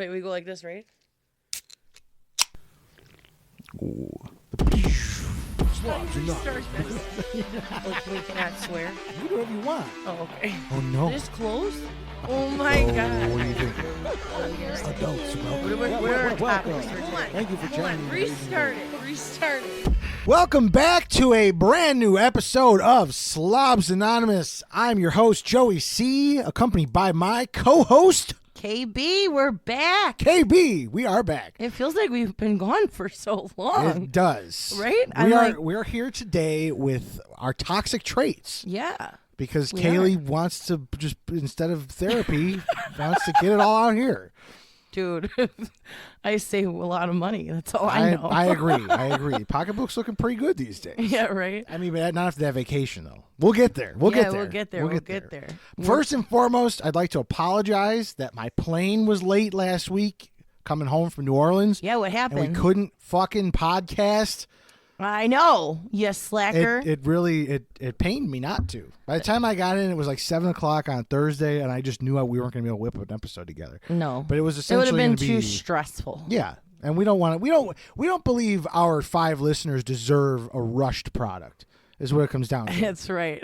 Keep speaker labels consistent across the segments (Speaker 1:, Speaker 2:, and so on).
Speaker 1: Wait, we go like this, right?
Speaker 2: Ooh.
Speaker 1: Slobs, restart this. We cannot swear.
Speaker 2: Do whatever you want.
Speaker 1: Oh, okay.
Speaker 2: Oh, no.
Speaker 1: This close? Oh, my God.
Speaker 2: What do you think? Adults,
Speaker 1: What are our topics?
Speaker 2: Thank you for joining me.
Speaker 1: Restart it.
Speaker 2: Welcome back to a brand new episode of Slobs Anonymous. I'm your host, Joey C., accompanied by my co-host,
Speaker 1: Kaybee, we're back.
Speaker 2: Kaybee. We are back.
Speaker 1: It feels like we've been gone for so long.
Speaker 2: It does.
Speaker 1: Right?
Speaker 2: We are here today with our toxic traits.
Speaker 1: Yeah.
Speaker 2: Because Kaylee wants to just, instead of therapy, wants to get it all out here.
Speaker 1: Dude, I save a lot of money. That's all I know.
Speaker 2: I agree. Pocketbook's looking pretty good these days.
Speaker 1: Yeah, right?
Speaker 2: I mean, not after that vacation, though. We'll get there. We'll get there. First and foremost, I'd like to apologize that my plane was late last week coming home from New Orleans.
Speaker 1: Yeah, what happened?
Speaker 2: And we couldn't fucking podcast.
Speaker 1: I know. You slacker.
Speaker 2: It really pained me not to. By the time I got in, it was like 7 o'clock on Thursday, and I just knew we weren't going to be able to whip an episode together.
Speaker 1: No.
Speaker 2: But it was essentially
Speaker 1: it would have been too stressful.
Speaker 2: Yeah. And we don't believe our 5 listeners deserve a rushed product. Is what it comes down to.
Speaker 1: That's right.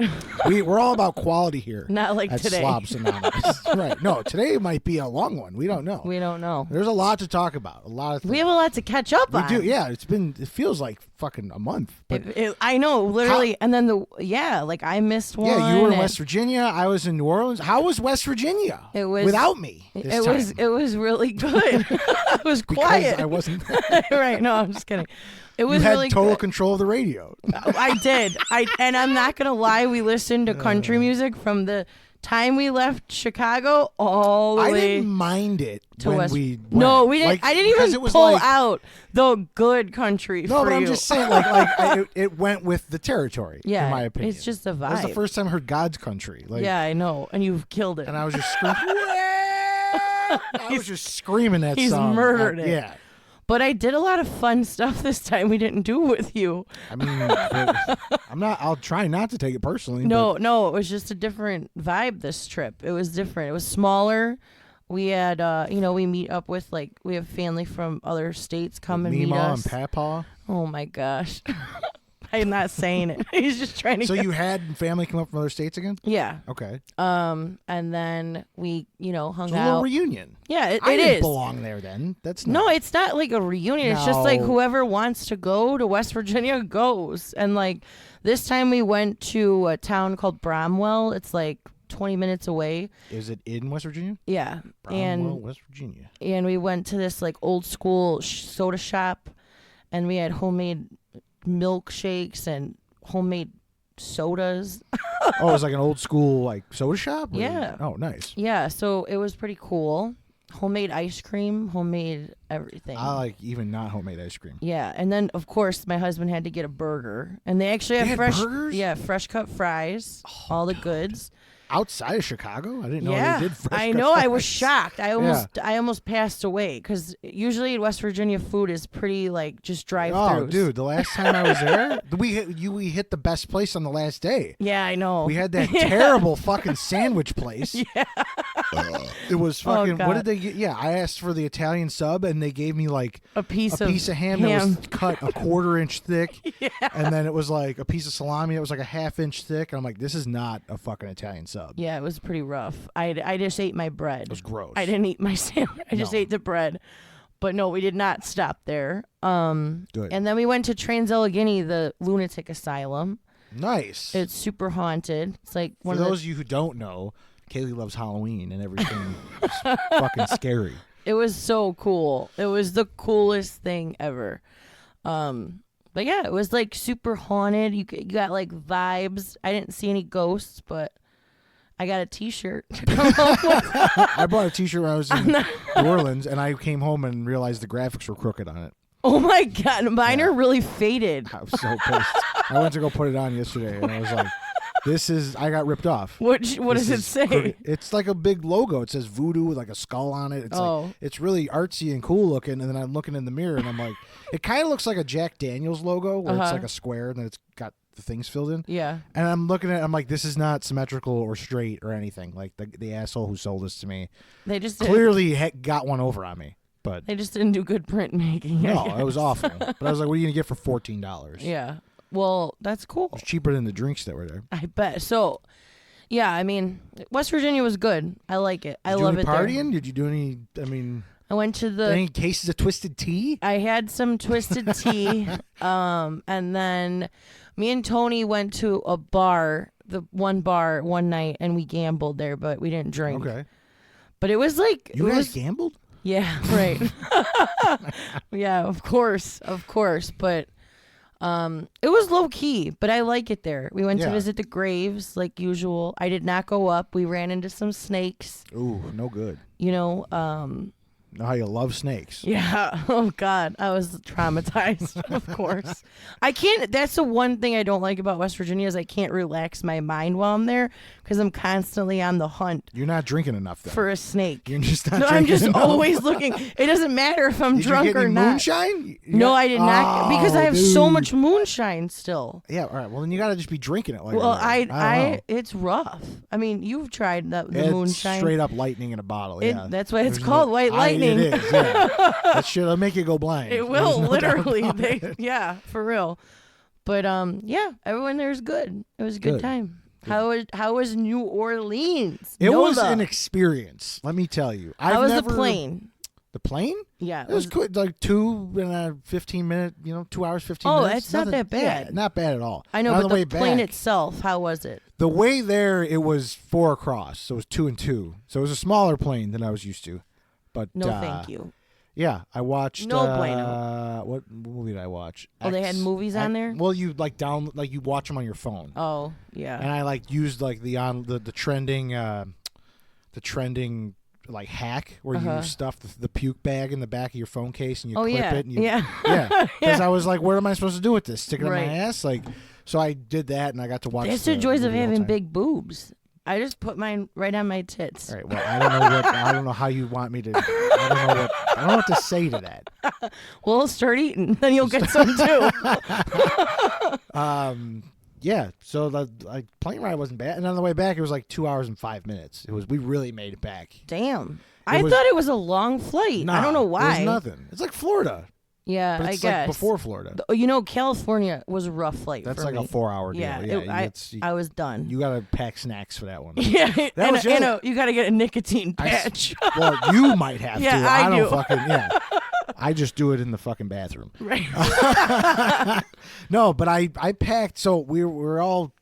Speaker 2: We're all about quality here.
Speaker 1: Not like
Speaker 2: at
Speaker 1: today.
Speaker 2: Slobs Anonymous. Right. No, today might be a long one. We don't know. There's a lot to talk about. A lot of things.
Speaker 1: We have a lot to catch up on.
Speaker 2: We do. Yeah. It feels like fucking a month. But
Speaker 1: I know, literally. And then I missed one.
Speaker 2: Yeah, you were in West Virginia. I was in New Orleans. How was West Virginia?
Speaker 1: It was
Speaker 2: without me.
Speaker 1: It was really good. It was quiet.
Speaker 2: Because I wasn't.
Speaker 1: Right. No, I'm just kidding. It was
Speaker 2: you had
Speaker 1: really
Speaker 2: total
Speaker 1: good.
Speaker 2: control of the radio.
Speaker 1: I did. And I'm not gonna lie. We listened to country music from the time we left Chicago all the way.
Speaker 2: I didn't mind it
Speaker 1: to
Speaker 2: when
Speaker 1: West.
Speaker 2: we went.
Speaker 1: No, we didn't. I didn't even pull out the good country.
Speaker 2: No,
Speaker 1: for
Speaker 2: but I'm
Speaker 1: you.
Speaker 2: just saying, it went with the territory.
Speaker 1: Yeah,
Speaker 2: in my opinion,
Speaker 1: it's just a vibe.
Speaker 2: That was the first time I heard God's country.
Speaker 1: Yeah, I know, and you've killed it.
Speaker 2: And I was just screaming. I was just screering that song.
Speaker 1: He's murdered it.
Speaker 2: Yeah.
Speaker 1: But I did a lot of fun stuff this time we didn't do with you.
Speaker 2: I mean, I'll try not to take it personally.
Speaker 1: No, it was just a different vibe this trip. It was different. It was smaller. We had, we meet up with, we have family from other states come and meet us.
Speaker 2: Mima and Papaw.
Speaker 1: Oh, my gosh. I'm not saying it. He's just trying to.
Speaker 2: So you had family come up from other states again?
Speaker 1: Yeah.
Speaker 2: Okay.
Speaker 1: And then we, hung
Speaker 2: out.
Speaker 1: It's
Speaker 2: a little reunion.
Speaker 1: Yeah, it
Speaker 2: I
Speaker 1: is.
Speaker 2: didn't belong there then.
Speaker 1: No, it's not like a reunion. It's just like whoever wants to go to West Virginia goes. And this time we went to a town called Bromwell. It's 20 minutes away.
Speaker 2: Is it in West Virginia?
Speaker 1: Yeah.
Speaker 2: Bromwell, West Virginia.
Speaker 1: And we went to this old school soda shop, and we had homemade milkshakes and homemade sodas.
Speaker 2: It was like an old school soda shop?
Speaker 1: Yeah.
Speaker 2: Oh, nice.
Speaker 1: Yeah, so it was pretty cool. Homemade ice cream, homemade everything.
Speaker 2: I like even not homemade ice cream.
Speaker 1: Yeah, and then of course my husband had to get a burger, and they actually have fresh
Speaker 2: burgers?
Speaker 1: Yeah, fresh cut fries, all the goods.
Speaker 2: Outside of Chicago? I didn't know they did fresh
Speaker 1: I
Speaker 2: cut
Speaker 1: know.
Speaker 2: fries.
Speaker 1: I was shocked. I almost passed away because usually in West Virginia food is pretty just drive-throughs.
Speaker 2: Oh, dude, the last time I was there, we hit the best place on the last day.
Speaker 1: Yeah, I know.
Speaker 2: We had that terrible fucking sandwich place.
Speaker 1: Yeah.
Speaker 2: It was fucking.
Speaker 1: Oh,
Speaker 2: what did they get? Yeah, I asked for the Italian sub, and they gave me
Speaker 1: a piece of
Speaker 2: ham that was cut a 1/4 inch thick.
Speaker 1: Yeah.
Speaker 2: And then it was a piece of salami that was a 1/2 inch thick. And I'm like, this is not a fucking Italian sub.
Speaker 1: Yeah, it was pretty rough. I just ate my bread.
Speaker 2: It was gross.
Speaker 1: I didn't eat my sandwich. I just ate the bread. But no, we did not stop there.
Speaker 2: Good.
Speaker 1: And then we went to Trans-Allegheny, the Lunatic Asylum.
Speaker 2: Nice.
Speaker 1: It's super haunted. It's one
Speaker 2: For
Speaker 1: of
Speaker 2: those of you who don't know, Kaylee loves Halloween and everything is fucking scary.
Speaker 1: It was so cool. It was the coolest thing ever. But yeah, it was super haunted. You got vibes. I didn't see any ghosts, but I got a T-shirt.
Speaker 2: I bought a T-shirt when I was in New Orleans, and I came home and realized the graphics were crooked on it.
Speaker 1: Oh my God, mine are really faded.
Speaker 2: I was so pissed. I went to go put it on yesterday, and I was like, I got ripped off.
Speaker 1: What does it say?
Speaker 2: Crooked. It's like a big logo. It says voodoo with a skull on it. It's it's really artsy and cool looking, and then I'm looking in the mirror, and I'm like, it kind of looks like a Jack Daniels logo, where it's a square, and then it's got the things filled in.
Speaker 1: Yeah.
Speaker 2: And I'm looking at it, I'm like, this is not symmetrical or straight or anything. Like the asshole who sold this to me
Speaker 1: they just
Speaker 2: clearly got one over on me. But
Speaker 1: they just didn't do good printmaking.
Speaker 2: No, it was awful. But I was like, what are you going to get for $14?
Speaker 1: Yeah. Well, that's cool.
Speaker 2: It was cheaper than the drinks that were there.
Speaker 1: I bet. So, yeah, I mean, West Virginia was good. I like it. I love it there.
Speaker 2: Did you do any partying? Did you do any,
Speaker 1: I went to
Speaker 2: any cases of Twisted Tea?
Speaker 1: I had some Twisted Tea. And then me and Tony went to a bar, one night, and we gambled there, but we didn't drink.
Speaker 2: Okay.
Speaker 1: But it was like...
Speaker 2: You guys gambled?
Speaker 1: Yeah, right. Yeah, of course. But it was low key, but I like it there. We went to visit the graves like usual. I did not go up. We ran into some snakes.
Speaker 2: Ooh, no good.
Speaker 1: You know,
Speaker 2: know how you love snakes.
Speaker 1: Yeah. Oh God, I was traumatized. Of course, I can't. That's the one thing I don't like about West Virginia is I can't relax my mind while I'm there because I'm constantly on the hunt.
Speaker 2: You're not drinking enough then.
Speaker 1: For a snake.
Speaker 2: You're just not.
Speaker 1: No,
Speaker 2: drinking
Speaker 1: I'm just
Speaker 2: enough.
Speaker 1: Always looking. It doesn't matter if I'm drunk
Speaker 2: you get
Speaker 1: or
Speaker 2: any
Speaker 1: not.
Speaker 2: Moonshine?
Speaker 1: No, I did not because I have so
Speaker 2: dude.
Speaker 1: much moonshine still.
Speaker 2: Yeah. All right. Well, then you got to just be drinking it. Like
Speaker 1: Well,
Speaker 2: I
Speaker 1: it's rough. I mean, you've tried the
Speaker 2: it's
Speaker 1: moonshine.
Speaker 2: Straight up lightning in a bottle. Yeah.
Speaker 1: That's why it's called white lightning.
Speaker 2: It is. Yeah. That shit'll make you go blind.
Speaker 1: It will
Speaker 2: no
Speaker 1: literally. Yeah, for real. But yeah, everyone there's good. It was a good time. Good. How was New Orleans?
Speaker 2: It
Speaker 1: NOLA.
Speaker 2: was an experience. Let me tell you.
Speaker 1: How was the plane?
Speaker 2: The plane?
Speaker 1: Yeah,
Speaker 2: it was good. Like 15 minute. 2 hours 15
Speaker 1: minutes.
Speaker 2: Oh,
Speaker 1: that's not that bad.
Speaker 2: Yeah, not bad at all.
Speaker 1: I know,
Speaker 2: now,
Speaker 1: but the plane itself, how was it?
Speaker 2: The way there, it was 4 across, so it was 2 and 2. So it was a smaller plane than I was used to. But
Speaker 1: no, thank you.
Speaker 2: Yeah, I watched.
Speaker 1: No bueno.
Speaker 2: What movie did I watch?
Speaker 1: Oh, they had movies on there.
Speaker 2: Well, you you watch them on your phone.
Speaker 1: Oh, yeah.
Speaker 2: And I used the trending like hack where you stuff the puke bag in the back of your phone case and you clip it. And
Speaker 1: yeah.
Speaker 2: Because I was like, what am I supposed to do with this? Stick it in my ass? So I did that and I got to watch.
Speaker 1: That's the joys of having big boobs. I just put mine right on my tits.
Speaker 2: All right. Well, I don't know how you want me to. I don't know what to say to that.
Speaker 1: Well, start eating, then you'll get some too.
Speaker 2: Yeah. So the plane ride wasn't bad, and on the way back it was like 2 hours and 5 minutes. We really made it back.
Speaker 1: Damn. I thought it was a long flight.
Speaker 2: Nah,
Speaker 1: I don't know why.
Speaker 2: It was nothing. It's like Florida.
Speaker 1: Yeah,
Speaker 2: but it's
Speaker 1: I guess.
Speaker 2: Like before Florida.
Speaker 1: California was a rough flight.
Speaker 2: That's
Speaker 1: for
Speaker 2: like
Speaker 1: me.
Speaker 2: a 4-hour deal.
Speaker 1: Yeah, I was done.
Speaker 2: You got to pack snacks for that one.
Speaker 1: Yeah, you got to get a nicotine patch.
Speaker 2: Well, you might have to.
Speaker 1: I do.
Speaker 2: Don't fucking, yeah. I just do it in the fucking bathroom.
Speaker 1: Right.
Speaker 2: No, but I packed. So we're all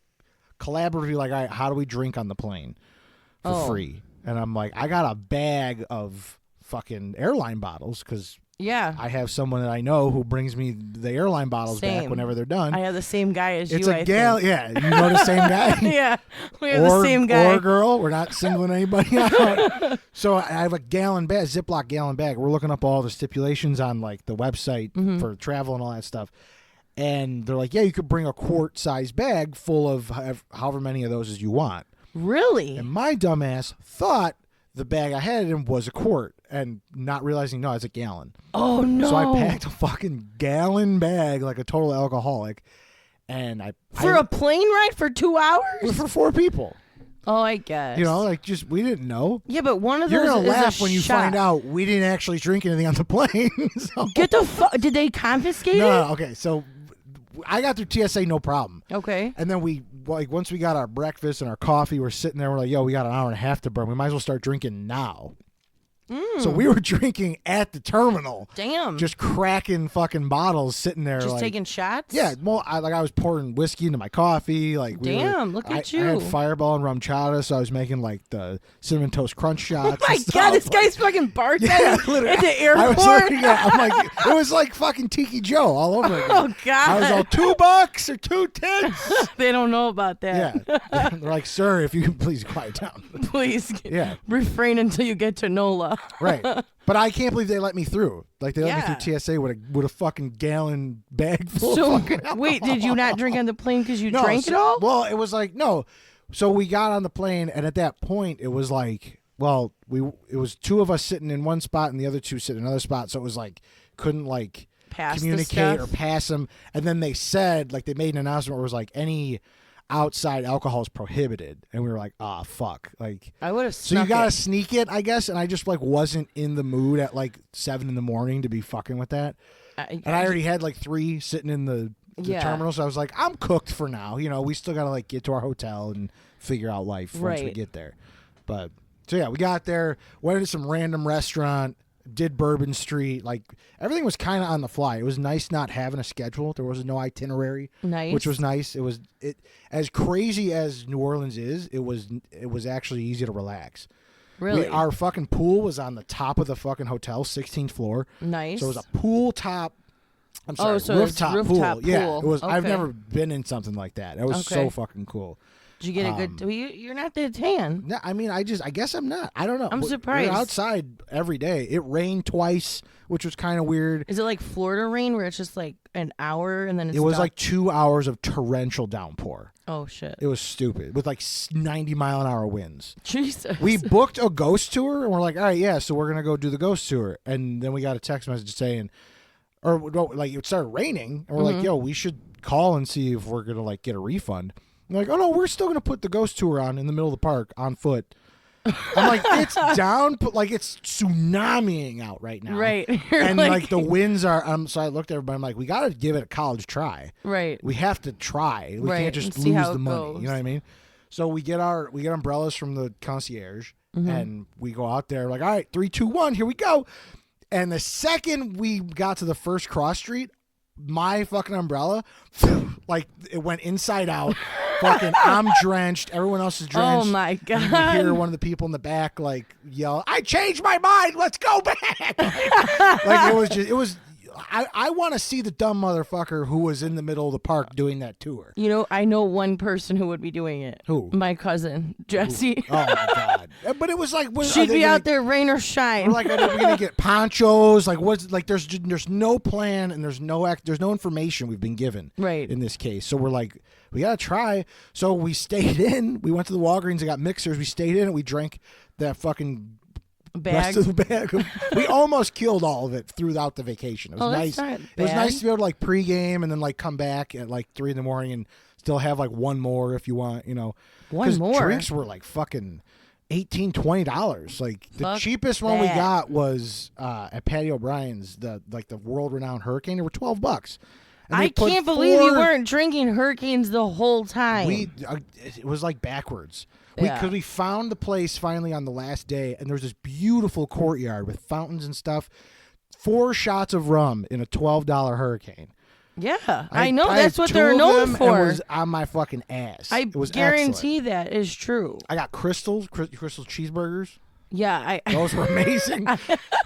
Speaker 2: collaboratively like, all right, how do we drink on the plane for free? And I'm like, I got a bag of fucking airline bottles because I have someone that I know who brings me the airline bottles back whenever they're done.
Speaker 1: I have the same guy as
Speaker 2: it's
Speaker 1: you.
Speaker 2: It's a gal. Yeah, you know the same guy.
Speaker 1: Yeah, we have the same guy.
Speaker 2: Or girl. We're not singling anybody out. So I have a Ziploc gallon bag. We're looking up all the stipulations on like the website for travel and all that stuff. And they're like, yeah, you could bring a quart size bag full of however many of those as you want.
Speaker 1: Really?
Speaker 2: And my dumbass thought the bag I had in was a quart and not realizing, no, it's a gallon.
Speaker 1: Oh, no.
Speaker 2: So I packed a fucking gallon bag like a total alcoholic. And
Speaker 1: For a plane ride for 2 hours?
Speaker 2: For 4 people.
Speaker 1: Oh, I guess.
Speaker 2: We didn't know.
Speaker 1: Yeah, but one of those
Speaker 2: You're going to
Speaker 1: is
Speaker 2: laugh
Speaker 1: a
Speaker 2: when you
Speaker 1: shot.
Speaker 2: find out we didn't actually drink anything on the plane. So.
Speaker 1: Get the fuck. Did they confiscate it?
Speaker 2: No, okay. So I got through TSA, no problem.
Speaker 1: Okay.
Speaker 2: And then once we got our breakfast and our coffee, we're sitting there. We're like, yo, we got an hour and a half to burn. We might as well start drinking now. So we were drinking at the terminal.
Speaker 1: Damn.
Speaker 2: Just cracking fucking bottles sitting there.
Speaker 1: Just taking shots?
Speaker 2: Yeah. Well, I was pouring whiskey into my coffee. Look
Speaker 1: at you.
Speaker 2: I had Fireball and rum chata, so I was making like the Cinnamon Toast Crunch shots.
Speaker 1: Oh my God, this guy's fucking bartending at the airport.
Speaker 2: I'm like, it was like fucking Tiki Joe all over again.
Speaker 1: Oh, God.
Speaker 2: I was all $2 or 2 tits.
Speaker 1: They don't know about that.
Speaker 2: Yeah. They're like, sir, if you can please quiet down.
Speaker 1: Please refrain until you get to NOLA.
Speaker 2: Right. But I can't believe they let me through. Like, they let me through TSA with a fucking gallon bag full of fucking alcohol.
Speaker 1: Wait, did you not drink on the plane because you drank it all?
Speaker 2: Well, it was like, no. So we got on the plane, and at that point, it was like, well, it was 2 of us sitting in one spot and the other 2 sitting in another spot, so it was like, couldn't like
Speaker 1: pass
Speaker 2: communicate
Speaker 1: the
Speaker 2: or
Speaker 1: stuff.
Speaker 2: pass them. And then they said, like, they made an announcement where it was like any outside alcohol is prohibited, and we were like, ah, fuck. Like,
Speaker 1: I would have.
Speaker 2: so you gotta sneak it, I guess. And I just like wasn't in the mood at like 7 a.m. to be fucking with that. And I already had like 3 sitting in the terminal, so I was like, I'm cooked for now. You know, we still gotta like get to our hotel and figure out life once we get there. But so yeah, we got there, went to some random restaurant, did Bourbon Street. Like, everything was kind of on the fly. It was nice not having a schedule. There was no itinerary, which was nice. It as crazy as New Orleans is. It was actually easy to relax.
Speaker 1: Really,
Speaker 2: our fucking pool was on the top of the fucking hotel, 16th floor.
Speaker 1: Nice.
Speaker 2: So it was a pool top. I'm sorry, rooftop pool. Yeah, it was.
Speaker 1: Okay.
Speaker 2: I've never been in something like that. It was so fucking cool.
Speaker 1: Did you get a good? You're not that tan.
Speaker 2: No, I mean, I guess I'm not. I don't know.
Speaker 1: I'm surprised.
Speaker 2: We're outside every day. It rained twice, which was kind of weird.
Speaker 1: Is it like Florida rain where it's just like an hour and then it's
Speaker 2: It was
Speaker 1: done?
Speaker 2: like 2 hours of torrential downpour.
Speaker 1: Oh shit!
Speaker 2: It was stupid with like 90-mile-an-hour winds.
Speaker 1: Jesus.
Speaker 2: We booked a ghost tour and we're like, all right, yeah, so we're gonna go do the ghost tour, and then we got a text message saying, or like it started raining, and we're like, yo, we should call and see if we're gonna like get a refund. And like, oh no, we're still gonna put the ghost tour on in the middle of the park on foot. I'm like, it's down, but like it's tsunamiing out right now,
Speaker 1: Right?
Speaker 2: And like the winds are. So I looked at everybody. I'm like, we gotta give it a college try.
Speaker 1: Right.
Speaker 2: We have to try. We can't just
Speaker 1: see
Speaker 2: lose
Speaker 1: how
Speaker 2: the
Speaker 1: it
Speaker 2: money.
Speaker 1: goes.
Speaker 2: You know what I mean? So we get umbrellas from the concierge, and we go out there like, all right, 3, 2, 1, here we go. And the second we got to the first cross street, my fucking umbrella, like it went inside out. Fucking, I'm drenched. Everyone else is drenched.
Speaker 1: Oh my god!
Speaker 2: And you hear one of the people in the back like yell, "I changed my mind. Let's go back!" Like it was. I want to see the dumb motherfucker who was in the middle of the park doing that tour.
Speaker 1: You know, I know one person who would be doing it.
Speaker 2: Who?
Speaker 1: My cousin, Jessie.
Speaker 2: Oh my god! But it was like,
Speaker 1: she'd be out there, rain or shine.
Speaker 2: We're like, are we gonna get ponchos? Like, what's like? There's no plan and there's no information we've been given.
Speaker 1: Right.
Speaker 2: In this case, so we're like, we gotta try. So we stayed in. We went to the Walgreens and got mixers. We stayed in and we drank that fucking
Speaker 1: bag.
Speaker 2: Rest of the bag. We almost killed all of it throughout the vacation. It was nice.
Speaker 1: Not
Speaker 2: It was
Speaker 1: bad.
Speaker 2: nice to be able to like pregame and then like come back at like 3 a.m. and still have like one more if you want, you know.
Speaker 1: One more.
Speaker 2: Drinks were like fucking $18, $20. Like the
Speaker 1: Fuck
Speaker 2: cheapest one we
Speaker 1: that.
Speaker 2: got was at Patty O'Brien's, the world renowned Hurricane. They were $12. And they
Speaker 1: I
Speaker 2: put
Speaker 1: can't believe you
Speaker 2: 4
Speaker 1: weren't drinking Hurricanes the whole time.
Speaker 2: it was like backwards.
Speaker 1: Yeah.
Speaker 2: Because we found the place finally on the last day, and there was this beautiful courtyard with fountains and stuff. 4 shots of rum in a $12 Hurricane.
Speaker 1: Yeah, I know.
Speaker 2: I
Speaker 1: That's
Speaker 2: had
Speaker 1: what
Speaker 2: 2
Speaker 1: they're
Speaker 2: of
Speaker 1: known
Speaker 2: them and
Speaker 1: for.
Speaker 2: was on my fucking ass.
Speaker 1: I
Speaker 2: it was
Speaker 1: guarantee
Speaker 2: excellent.
Speaker 1: that is true.
Speaker 2: I got Crystal cheeseburgers.
Speaker 1: Yeah,
Speaker 2: Those were amazing.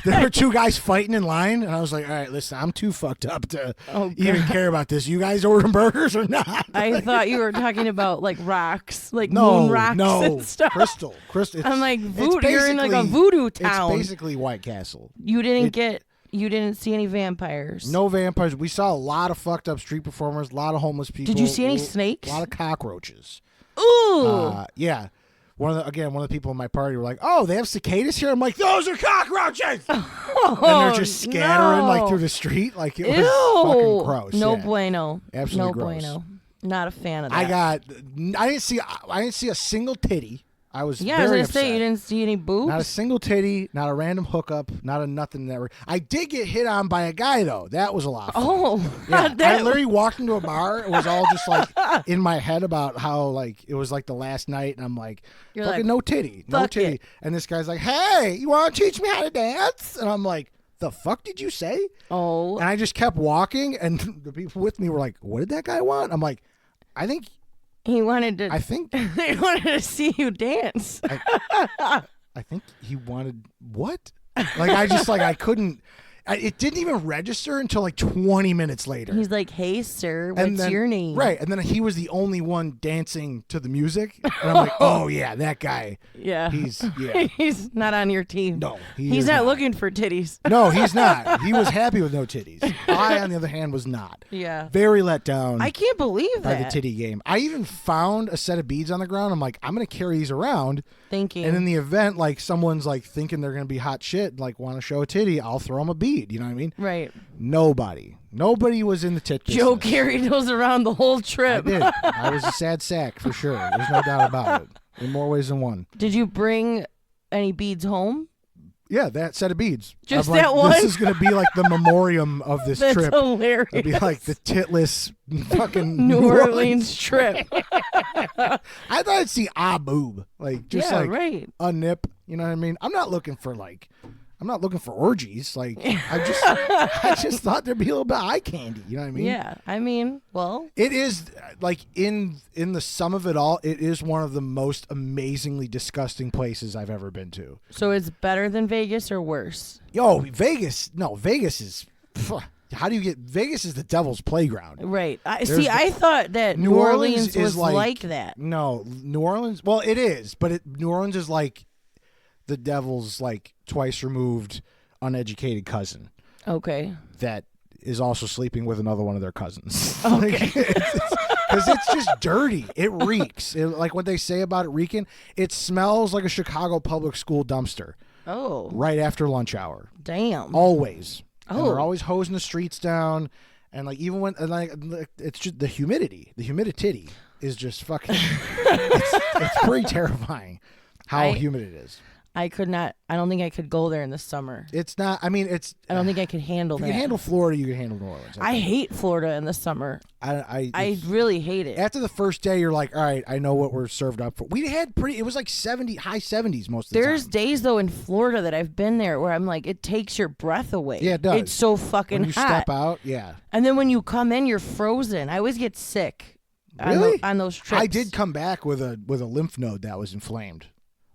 Speaker 2: There were 2 guys fighting in line, and I was like, all right, listen, I'm too fucked up to even care about this. You guys ordering burgers or not?
Speaker 1: I thought you were talking about like rocks, like
Speaker 2: No,
Speaker 1: moon rocks and stuff.
Speaker 2: Crystal.
Speaker 1: I'm like, you're in like a voodoo town.
Speaker 2: It's basically White Castle.
Speaker 1: You didn't see any vampires.
Speaker 2: No vampires. We saw a lot of fucked up street performers, a lot of homeless people.
Speaker 1: Did you see any snakes?
Speaker 2: A lot of cockroaches.
Speaker 1: Ooh.
Speaker 2: Yeah. One of the people in my party were like, "Oh, they have cicadas here." I'm like, "Those are cockroaches!" And they're just scattering like through the street. Like it was fucking gross.
Speaker 1: No
Speaker 2: yeah.
Speaker 1: bueno.
Speaker 2: Absolutely
Speaker 1: no
Speaker 2: gross.
Speaker 1: bueno. Not a fan of that.
Speaker 2: I didn't see a single titty. I was
Speaker 1: Yeah, I was
Speaker 2: very
Speaker 1: gonna say
Speaker 2: upset.
Speaker 1: you didn't see any boobs.
Speaker 2: Not a single titty, not a random hookup, not a nothing that. I did get hit on by a guy though. That was a lot of fun.
Speaker 1: Oh,
Speaker 2: Yeah,
Speaker 1: that-
Speaker 2: I literally walked into a bar. It was all just like in my head about how like it was like the last night, and I'm like,
Speaker 1: You're
Speaker 2: fucking
Speaker 1: like,
Speaker 2: no titty, no
Speaker 1: fuck
Speaker 2: titty.
Speaker 1: it.
Speaker 2: And this guy's like, hey, you want to teach me how to dance? And I'm like, the fuck did you say?
Speaker 1: Oh,
Speaker 2: And I just kept walking, and the people with me were like, what did that guy want? I'm like, I think
Speaker 1: he wanted to.
Speaker 2: I think
Speaker 1: he wanted to see you dance.
Speaker 2: I think he wanted what? Like I just like I couldn't. It didn't even register until like 20 minutes later.
Speaker 1: He's like, "Hey, sir,
Speaker 2: And
Speaker 1: what's
Speaker 2: then-
Speaker 1: your name?"
Speaker 2: Right, and then he was the only one dancing to the music, and I'm like, oh yeah, that guy.
Speaker 1: Yeah.
Speaker 2: He's
Speaker 1: He's not on your team.
Speaker 2: no,
Speaker 1: He's
Speaker 2: is
Speaker 1: not looking for titties.
Speaker 2: No, he's not. He was happy with no titties. I, on the other hand, was not.
Speaker 1: Yeah.
Speaker 2: Very let down
Speaker 1: I can't believe
Speaker 2: by the
Speaker 1: that.
Speaker 2: titty game. I even found a set of beads on the ground. I'm like, I'm gonna carry these around,
Speaker 1: Thinking.
Speaker 2: and in the event, like someone's like thinking they're gonna be hot shit, like want to show a titty, I'll throw them a bead. weed. You know what I mean?
Speaker 1: Right.
Speaker 2: Nobody was in the tit business.
Speaker 1: Joe carried those around the whole
Speaker 2: I
Speaker 1: trip.
Speaker 2: did. I was a sad sack for sure. There's no doubt about it. In more ways than one.
Speaker 1: Did you bring any beads home?
Speaker 2: Yeah, that set of beads.
Speaker 1: Just
Speaker 2: I'm like,
Speaker 1: that one?
Speaker 2: This is going to be like the memoriam of this
Speaker 1: That's
Speaker 2: trip.
Speaker 1: hilarious.
Speaker 2: It'd be like the titless fucking
Speaker 1: New Orleans trip.
Speaker 2: I thought I'd see a boob, like just
Speaker 1: Yeah,
Speaker 2: like
Speaker 1: right.
Speaker 2: a nip. You know what I mean? I'm not looking for orgies. Like I just thought there'd be a little bit of eye candy. You know what I mean?
Speaker 1: Yeah, I mean, well,
Speaker 2: It is like in the sum of it all, it is one of the most amazingly disgusting places I've ever been to.
Speaker 1: so it's better than Vegas or worse?
Speaker 2: Yo, Vegas. No, Vegas is. How do you get Vegas? Is the devil's playground.
Speaker 1: Right.
Speaker 2: There's
Speaker 1: I thought that New Orleans was like that.
Speaker 2: No, New Orleans. Well, it is, but New Orleans is like the devil's like twice removed, uneducated cousin
Speaker 1: Okay.
Speaker 2: that is also sleeping with another one of their cousins.
Speaker 1: Okay.
Speaker 2: Because it's just dirty. It reeks. Like what they say about it reeking, it smells like a Chicago public school dumpster
Speaker 1: Oh,
Speaker 2: right after lunch hour.
Speaker 1: damn.
Speaker 2: Always. And they're
Speaker 1: Oh.
Speaker 2: always hosing the streets down. And like even when like it's just the humidity is just fucking it's pretty terrifying how humid it is.
Speaker 1: I could not. I don't think I could go there in the summer.
Speaker 2: It's not. I mean, it's.
Speaker 1: I don't think I could handle
Speaker 2: If
Speaker 1: that.
Speaker 2: you can handle Florida, you can handle New Orleans.
Speaker 1: I hate Florida in the summer. I really hate it.
Speaker 2: After the first day, you're like, all right, I know what we're served up for. We had it was like high 70s most of the
Speaker 1: There's
Speaker 2: time.
Speaker 1: days though in Florida that I've been there where I'm like, it takes your breath away.
Speaker 2: Yeah, it does.
Speaker 1: It's so fucking
Speaker 2: When you
Speaker 1: hot.
Speaker 2: step out, yeah.
Speaker 1: And then when you come in, you're frozen. I always get sick.
Speaker 2: Really?
Speaker 1: On those trips.
Speaker 2: I did come back with a lymph node that was inflamed.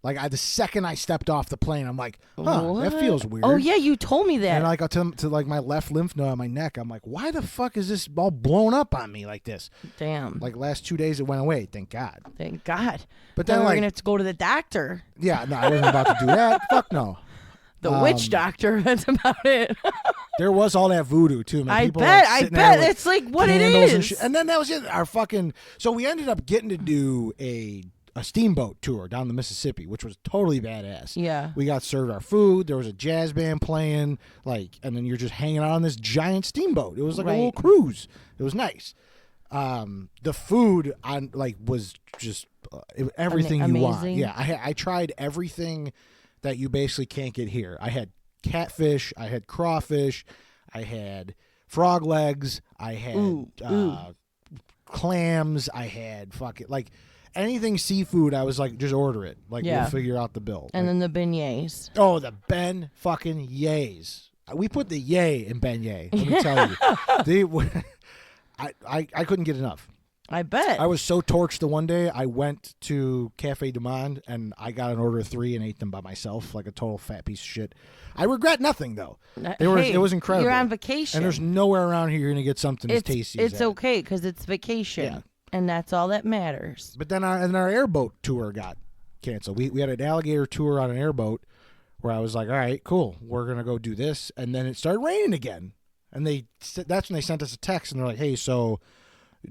Speaker 2: Like the second I stepped off the plane, I'm like, huh,
Speaker 1: What?
Speaker 2: that feels weird.
Speaker 1: Oh yeah, you told me that.
Speaker 2: And like to like my left lymph node on my neck, I'm like, why the fuck is this all blown up on me like this?
Speaker 1: Damn.
Speaker 2: Like last 2 days it went away, thank God.
Speaker 1: Thank God.
Speaker 2: But
Speaker 1: Then
Speaker 2: then
Speaker 1: we're
Speaker 2: like,
Speaker 1: gonna have to go to the doctor.
Speaker 2: yeah, no, I wasn't about to do that. Fuck no.
Speaker 1: The witch doctor. That's about it.
Speaker 2: There was all that voodoo too, man.
Speaker 1: I
Speaker 2: People,
Speaker 1: bet.
Speaker 2: like,
Speaker 1: I
Speaker 2: sitting there
Speaker 1: bet
Speaker 2: with
Speaker 1: it's like what it
Speaker 2: candles and
Speaker 1: is.
Speaker 2: shit. And then that was it. Our fucking. So we ended up getting to do a steamboat tour down the Mississippi, which was totally badass.
Speaker 1: Yeah.
Speaker 2: We got served our food. There was a jazz band playing, like, and then you're just hanging out on this giant steamboat. It was like a little
Speaker 1: Right.
Speaker 2: cruise. It was nice. The food on like was just everything you want.
Speaker 1: Amazing.
Speaker 2: Yeah, I tried everything that you basically can't get here. I had catfish, I had crawfish, I had frog legs, I had clams, I had fucking like anything seafood. I was like, just order it. Like
Speaker 1: Yeah.
Speaker 2: we'll figure out the bill.
Speaker 1: And
Speaker 2: Like,
Speaker 1: then the beignets.
Speaker 2: oh, the Ben fucking yays. We put the yay in beignet. Let me tell you, I couldn't get enough.
Speaker 1: I bet.
Speaker 2: I was so torched the one day I went to Cafe Du Monde and I got an order of 3 and ate them by myself like a total fat piece of shit. I regret nothing though. It was incredible.
Speaker 1: You're on vacation.
Speaker 2: And there's nowhere around here you're gonna get something as
Speaker 1: it's
Speaker 2: tasty as
Speaker 1: it's
Speaker 2: that.
Speaker 1: okay because it's vacation,
Speaker 2: Yeah.
Speaker 1: and that's all that matters.
Speaker 2: But then our airboat tour got canceled. We had an alligator tour on an airboat where I was like, all right, cool, we're gonna go do this, and then it started raining again. And that's when they sent us a text and they're like, hey, so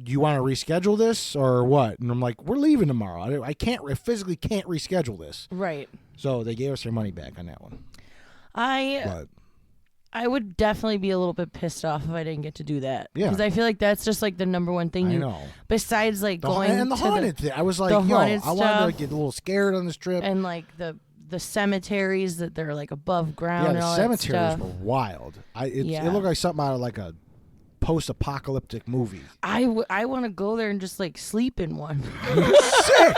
Speaker 2: do you want to reschedule this or what? And I'm like, we're leaving tomorrow. I physically can't reschedule this.
Speaker 1: Right.
Speaker 2: So they gave us their money back on that one.
Speaker 1: I would definitely be a little bit pissed off if I didn't get to do that.
Speaker 2: Yeah.
Speaker 1: Because I feel like that's just like the number one thing
Speaker 2: I
Speaker 1: you
Speaker 2: know.
Speaker 1: besides like
Speaker 2: The
Speaker 1: going
Speaker 2: and the
Speaker 1: to
Speaker 2: haunted thing. I was like,
Speaker 1: the
Speaker 2: yo,
Speaker 1: haunted
Speaker 2: I wanted to
Speaker 1: stuff.
Speaker 2: like, get a little scared on this trip.
Speaker 1: and like the cemeteries that they're like above ground
Speaker 2: Yeah,
Speaker 1: and
Speaker 2: the
Speaker 1: all
Speaker 2: cemeteries
Speaker 1: that stuff.
Speaker 2: were wild. It
Speaker 1: Yeah.
Speaker 2: looked like something out of like a post-apocalyptic movie.
Speaker 1: I want to go there and just like sleep in one.
Speaker 2: Sick.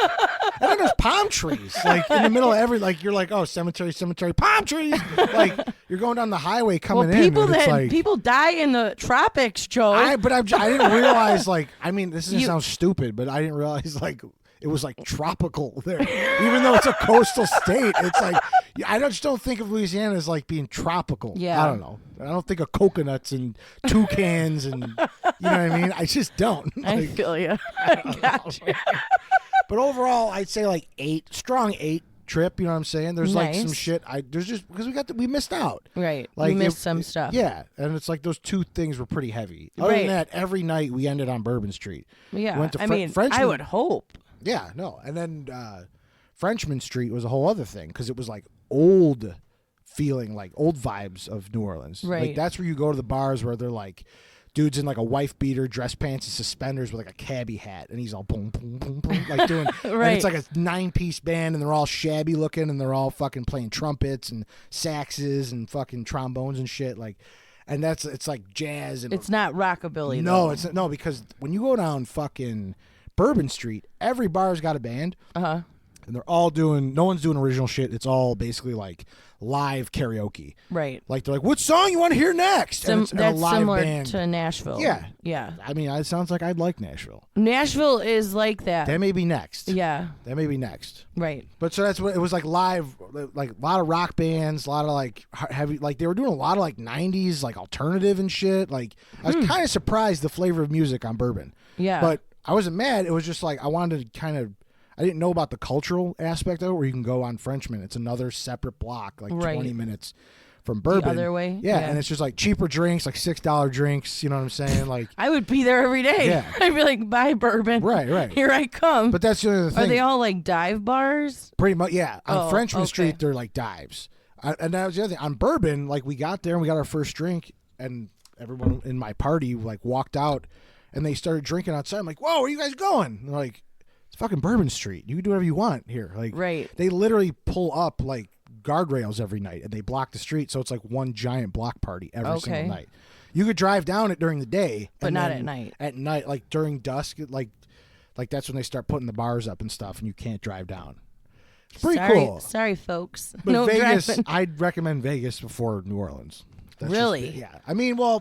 Speaker 2: And then there's palm trees, like in the middle of you're like, oh, cemetery, palm trees. Like you're going down the highway coming in.
Speaker 1: people
Speaker 2: and it's
Speaker 1: that
Speaker 2: like,
Speaker 1: people die in the tropics, Joe.
Speaker 2: I didn't realize like, I mean, this is gonna
Speaker 1: You-
Speaker 2: sound stupid, but I didn't realize like it was like tropical there, even though it's a coastal state. It's like I just don't think of Louisiana as like being tropical.
Speaker 1: Yeah.
Speaker 2: I don't know. I don't think of coconuts and toucans and you know what I mean. I just don't.
Speaker 1: I
Speaker 2: Like,
Speaker 1: feel you. I got you.
Speaker 2: but overall, I'd say like strong 8 trip. You know what I'm saying? There's like some
Speaker 1: Nice.
Speaker 2: shit. There's just because we missed out.
Speaker 1: Right.
Speaker 2: Like
Speaker 1: you missed some stuff.
Speaker 2: Yeah, and it's like those 2 things were pretty heavy. Other
Speaker 1: Right.
Speaker 2: than that, every night we ended on Bourbon Street.
Speaker 1: Yeah.
Speaker 2: Went to
Speaker 1: I mean,
Speaker 2: Frenchman.
Speaker 1: I would hope.
Speaker 2: Yeah, no, and then Frenchman Street was a whole other thing because it was like old feeling, like old vibes of New Orleans.
Speaker 1: Right.
Speaker 2: Like that's where you go to the bars where they're like dudes in like a wife beater, dress pants, and suspenders with like a cabbie hat, and he's all boom, boom, boom, boom, like doing.
Speaker 1: Right.
Speaker 2: And it's like a 9-piece band, and they're all shabby looking, and they're all fucking playing trumpets and saxes and fucking trombones and shit. Like, and it's like jazz and
Speaker 1: It's not rockabilly.
Speaker 2: no,
Speaker 1: though.
Speaker 2: it's no, because when you go down fucking Bourbon Street, every bar's got a band.
Speaker 1: Uh-huh.
Speaker 2: And they're all doing, no one's doing original shit. It's all basically like live karaoke.
Speaker 1: Right.
Speaker 2: Like they're like, what song you want to hear next? And it's a
Speaker 1: That's
Speaker 2: live
Speaker 1: similar
Speaker 2: band.
Speaker 1: to Nashville.
Speaker 2: Yeah.
Speaker 1: Yeah.
Speaker 2: I mean, it sounds like I'd like Nashville.
Speaker 1: Nashville is like that.
Speaker 2: That may be next.
Speaker 1: Yeah.
Speaker 2: That may be next.
Speaker 1: Right.
Speaker 2: But so that's what it was like live, like a lot of rock bands, a lot of like heavy, like they were doing a lot of like 90s, like alternative and shit. Like I was kind of surprised the flavor of music on Bourbon.
Speaker 1: Yeah.
Speaker 2: But I wasn't mad. It was just like I wanted to kind of, I didn't know about the cultural aspect of it where you can go on Frenchman. It's another separate block, like
Speaker 1: Right.
Speaker 2: 20 minutes from Bourbon.
Speaker 1: The other way?
Speaker 2: Yeah,
Speaker 1: Yeah.
Speaker 2: and it's just like cheaper drinks, like $6 drinks, you know what I'm saying? Like,
Speaker 1: I would be there every day.
Speaker 2: Yeah.
Speaker 1: I'd be like, bye, Bourbon.
Speaker 2: right.
Speaker 1: Here I come.
Speaker 2: But that's the other thing.
Speaker 1: Are they all like dive bars?
Speaker 2: Pretty much, yeah. On
Speaker 1: Oh,
Speaker 2: Frenchman
Speaker 1: okay.
Speaker 2: Street, they're like dives. And that was the other thing. On Bourbon, like we got there and we got our first drink, and everyone in my party like walked out, and they started drinking outside. I'm like, whoa, where are you guys going? And they're like, it's fucking Bourbon Street. You can do whatever you want here. Like,
Speaker 1: Right.
Speaker 2: They literally pull up like guardrails every night, and they block the street, so it's like one giant block party every single night. You could drive down it during the day,
Speaker 1: But
Speaker 2: and
Speaker 1: not
Speaker 2: then
Speaker 1: at night.
Speaker 2: At night, like during dusk, like that's when they start putting the bars up and stuff, and you can't drive down. It's pretty cool.
Speaker 1: Sorry, folks.
Speaker 2: But
Speaker 1: no
Speaker 2: Vegas,
Speaker 1: driving.
Speaker 2: I'd recommend Vegas before New Orleans. That's
Speaker 1: Really?
Speaker 2: Yeah. I mean, well,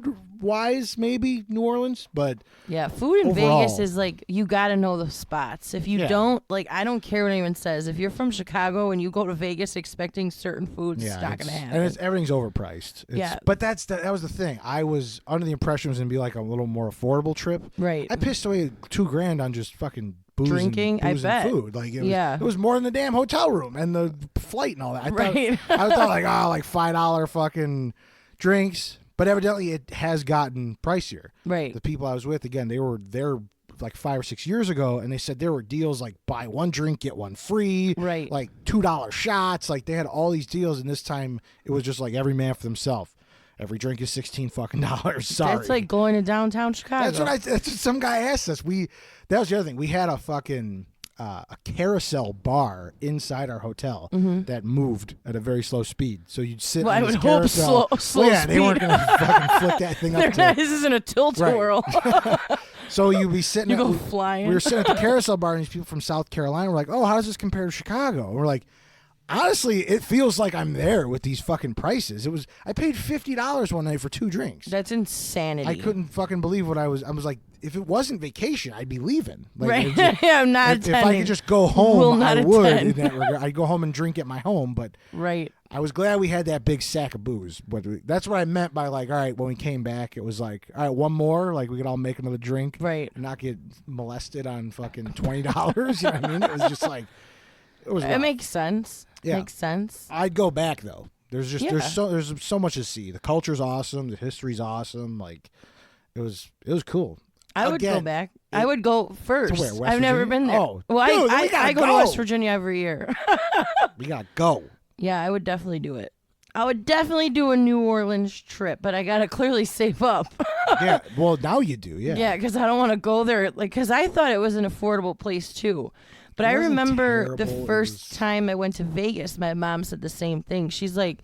Speaker 2: food-wise, maybe New Orleans, but
Speaker 1: Yeah, food in
Speaker 2: Overall.
Speaker 1: Vegas is like, you got to know the spots. If you
Speaker 2: Yeah.
Speaker 1: don't, like, I don't care what anyone says. If you're from Chicago and you go to Vegas expecting certain foods, it's not going to happen.
Speaker 2: And everything's overpriced.
Speaker 1: Yeah.
Speaker 2: But that was the thing. I was under the impression it was going to be like a little more affordable trip.
Speaker 1: Right.
Speaker 2: I pissed away $2,000 on just fucking booze
Speaker 1: Drinking,
Speaker 2: and, booze
Speaker 1: I
Speaker 2: and
Speaker 1: bet.
Speaker 2: food. Like,
Speaker 1: Yeah.
Speaker 2: it was more than the damn hotel room and the flight and all that.
Speaker 1: Right.
Speaker 2: I thought like, like $5 fucking drinks. But evidently it has gotten pricier.
Speaker 1: Right.
Speaker 2: The people I was with, again, they were there like 5 or 6 years ago, and they said there were deals like buy one drink, get one free.
Speaker 1: Right.
Speaker 2: Like $2 shots. Like they had all these deals, and this time it was just like every man for themselves. Every drink is $16 fucking dollars. Sorry.
Speaker 1: That's like going to downtown Chicago.
Speaker 2: That's what some guy asked us. That was the other thing. We had a fucking a carousel bar inside our hotel that moved at a very slow speed. So you'd sit.
Speaker 1: Well,
Speaker 2: on
Speaker 1: I
Speaker 2: this
Speaker 1: would hope
Speaker 2: carousel.
Speaker 1: slow
Speaker 2: Yeah, they weren't
Speaker 1: speed.
Speaker 2: going to fucking flick that thing up.
Speaker 1: This isn't a tilt-a-whirl.
Speaker 2: So you'd be sitting.
Speaker 1: You go flying.
Speaker 2: We were sitting at the carousel bar, and these people from South Carolina were like, "Oh, how does this compare to Chicago?" And we're like, honestly, it feels like I'm there with these fucking prices. I paid $50 one night for 2 drinks.
Speaker 1: That's insanity.
Speaker 2: I couldn't fucking believe what I was like, if it wasn't vacation, I'd be leaving. Like,
Speaker 1: Right.
Speaker 2: just-
Speaker 1: Yeah, I'm not
Speaker 2: if I
Speaker 1: attending.
Speaker 2: could just go
Speaker 1: Will
Speaker 2: home,
Speaker 1: not
Speaker 2: I would.
Speaker 1: attend.
Speaker 2: In that regard. I'd go home and drink at my home, but
Speaker 1: Right.
Speaker 2: I was glad we had that big sack of booze. But that's what I meant by like, all right, when we came back, it was like, all right, one more, like we could all make another drink,
Speaker 1: Right.
Speaker 2: and not get molested on fucking $20. You know what I mean? It was just like, it was.
Speaker 1: It
Speaker 2: rough.
Speaker 1: makes sense.
Speaker 2: Yeah.
Speaker 1: Makes sense.
Speaker 2: I'd go back though. There's
Speaker 1: Yeah.
Speaker 2: there's so much to see. The culture's awesome. The history's awesome. Like, it was cool.
Speaker 1: I would go
Speaker 2: Again,
Speaker 1: back. I would go first.
Speaker 2: where, West
Speaker 1: I've never
Speaker 2: Virginia?
Speaker 1: been there.
Speaker 2: Oh,
Speaker 1: well,
Speaker 2: dude, then we
Speaker 1: I
Speaker 2: gotta
Speaker 1: go to
Speaker 2: go.
Speaker 1: West Virginia every year.
Speaker 2: We gotta go.
Speaker 1: Yeah, I would definitely do it. I would definitely do a New Orleans trip, but I gotta clearly save up.
Speaker 2: Yeah. Well, now you do. Yeah.
Speaker 1: Yeah, because I don't want to go there. Like, because I thought it was an affordable place too. But
Speaker 2: It
Speaker 1: I
Speaker 2: wasn't
Speaker 1: remember the
Speaker 2: terrible, it
Speaker 1: first
Speaker 2: was-
Speaker 1: time I went to Vegas, my mom said the same thing. She's like,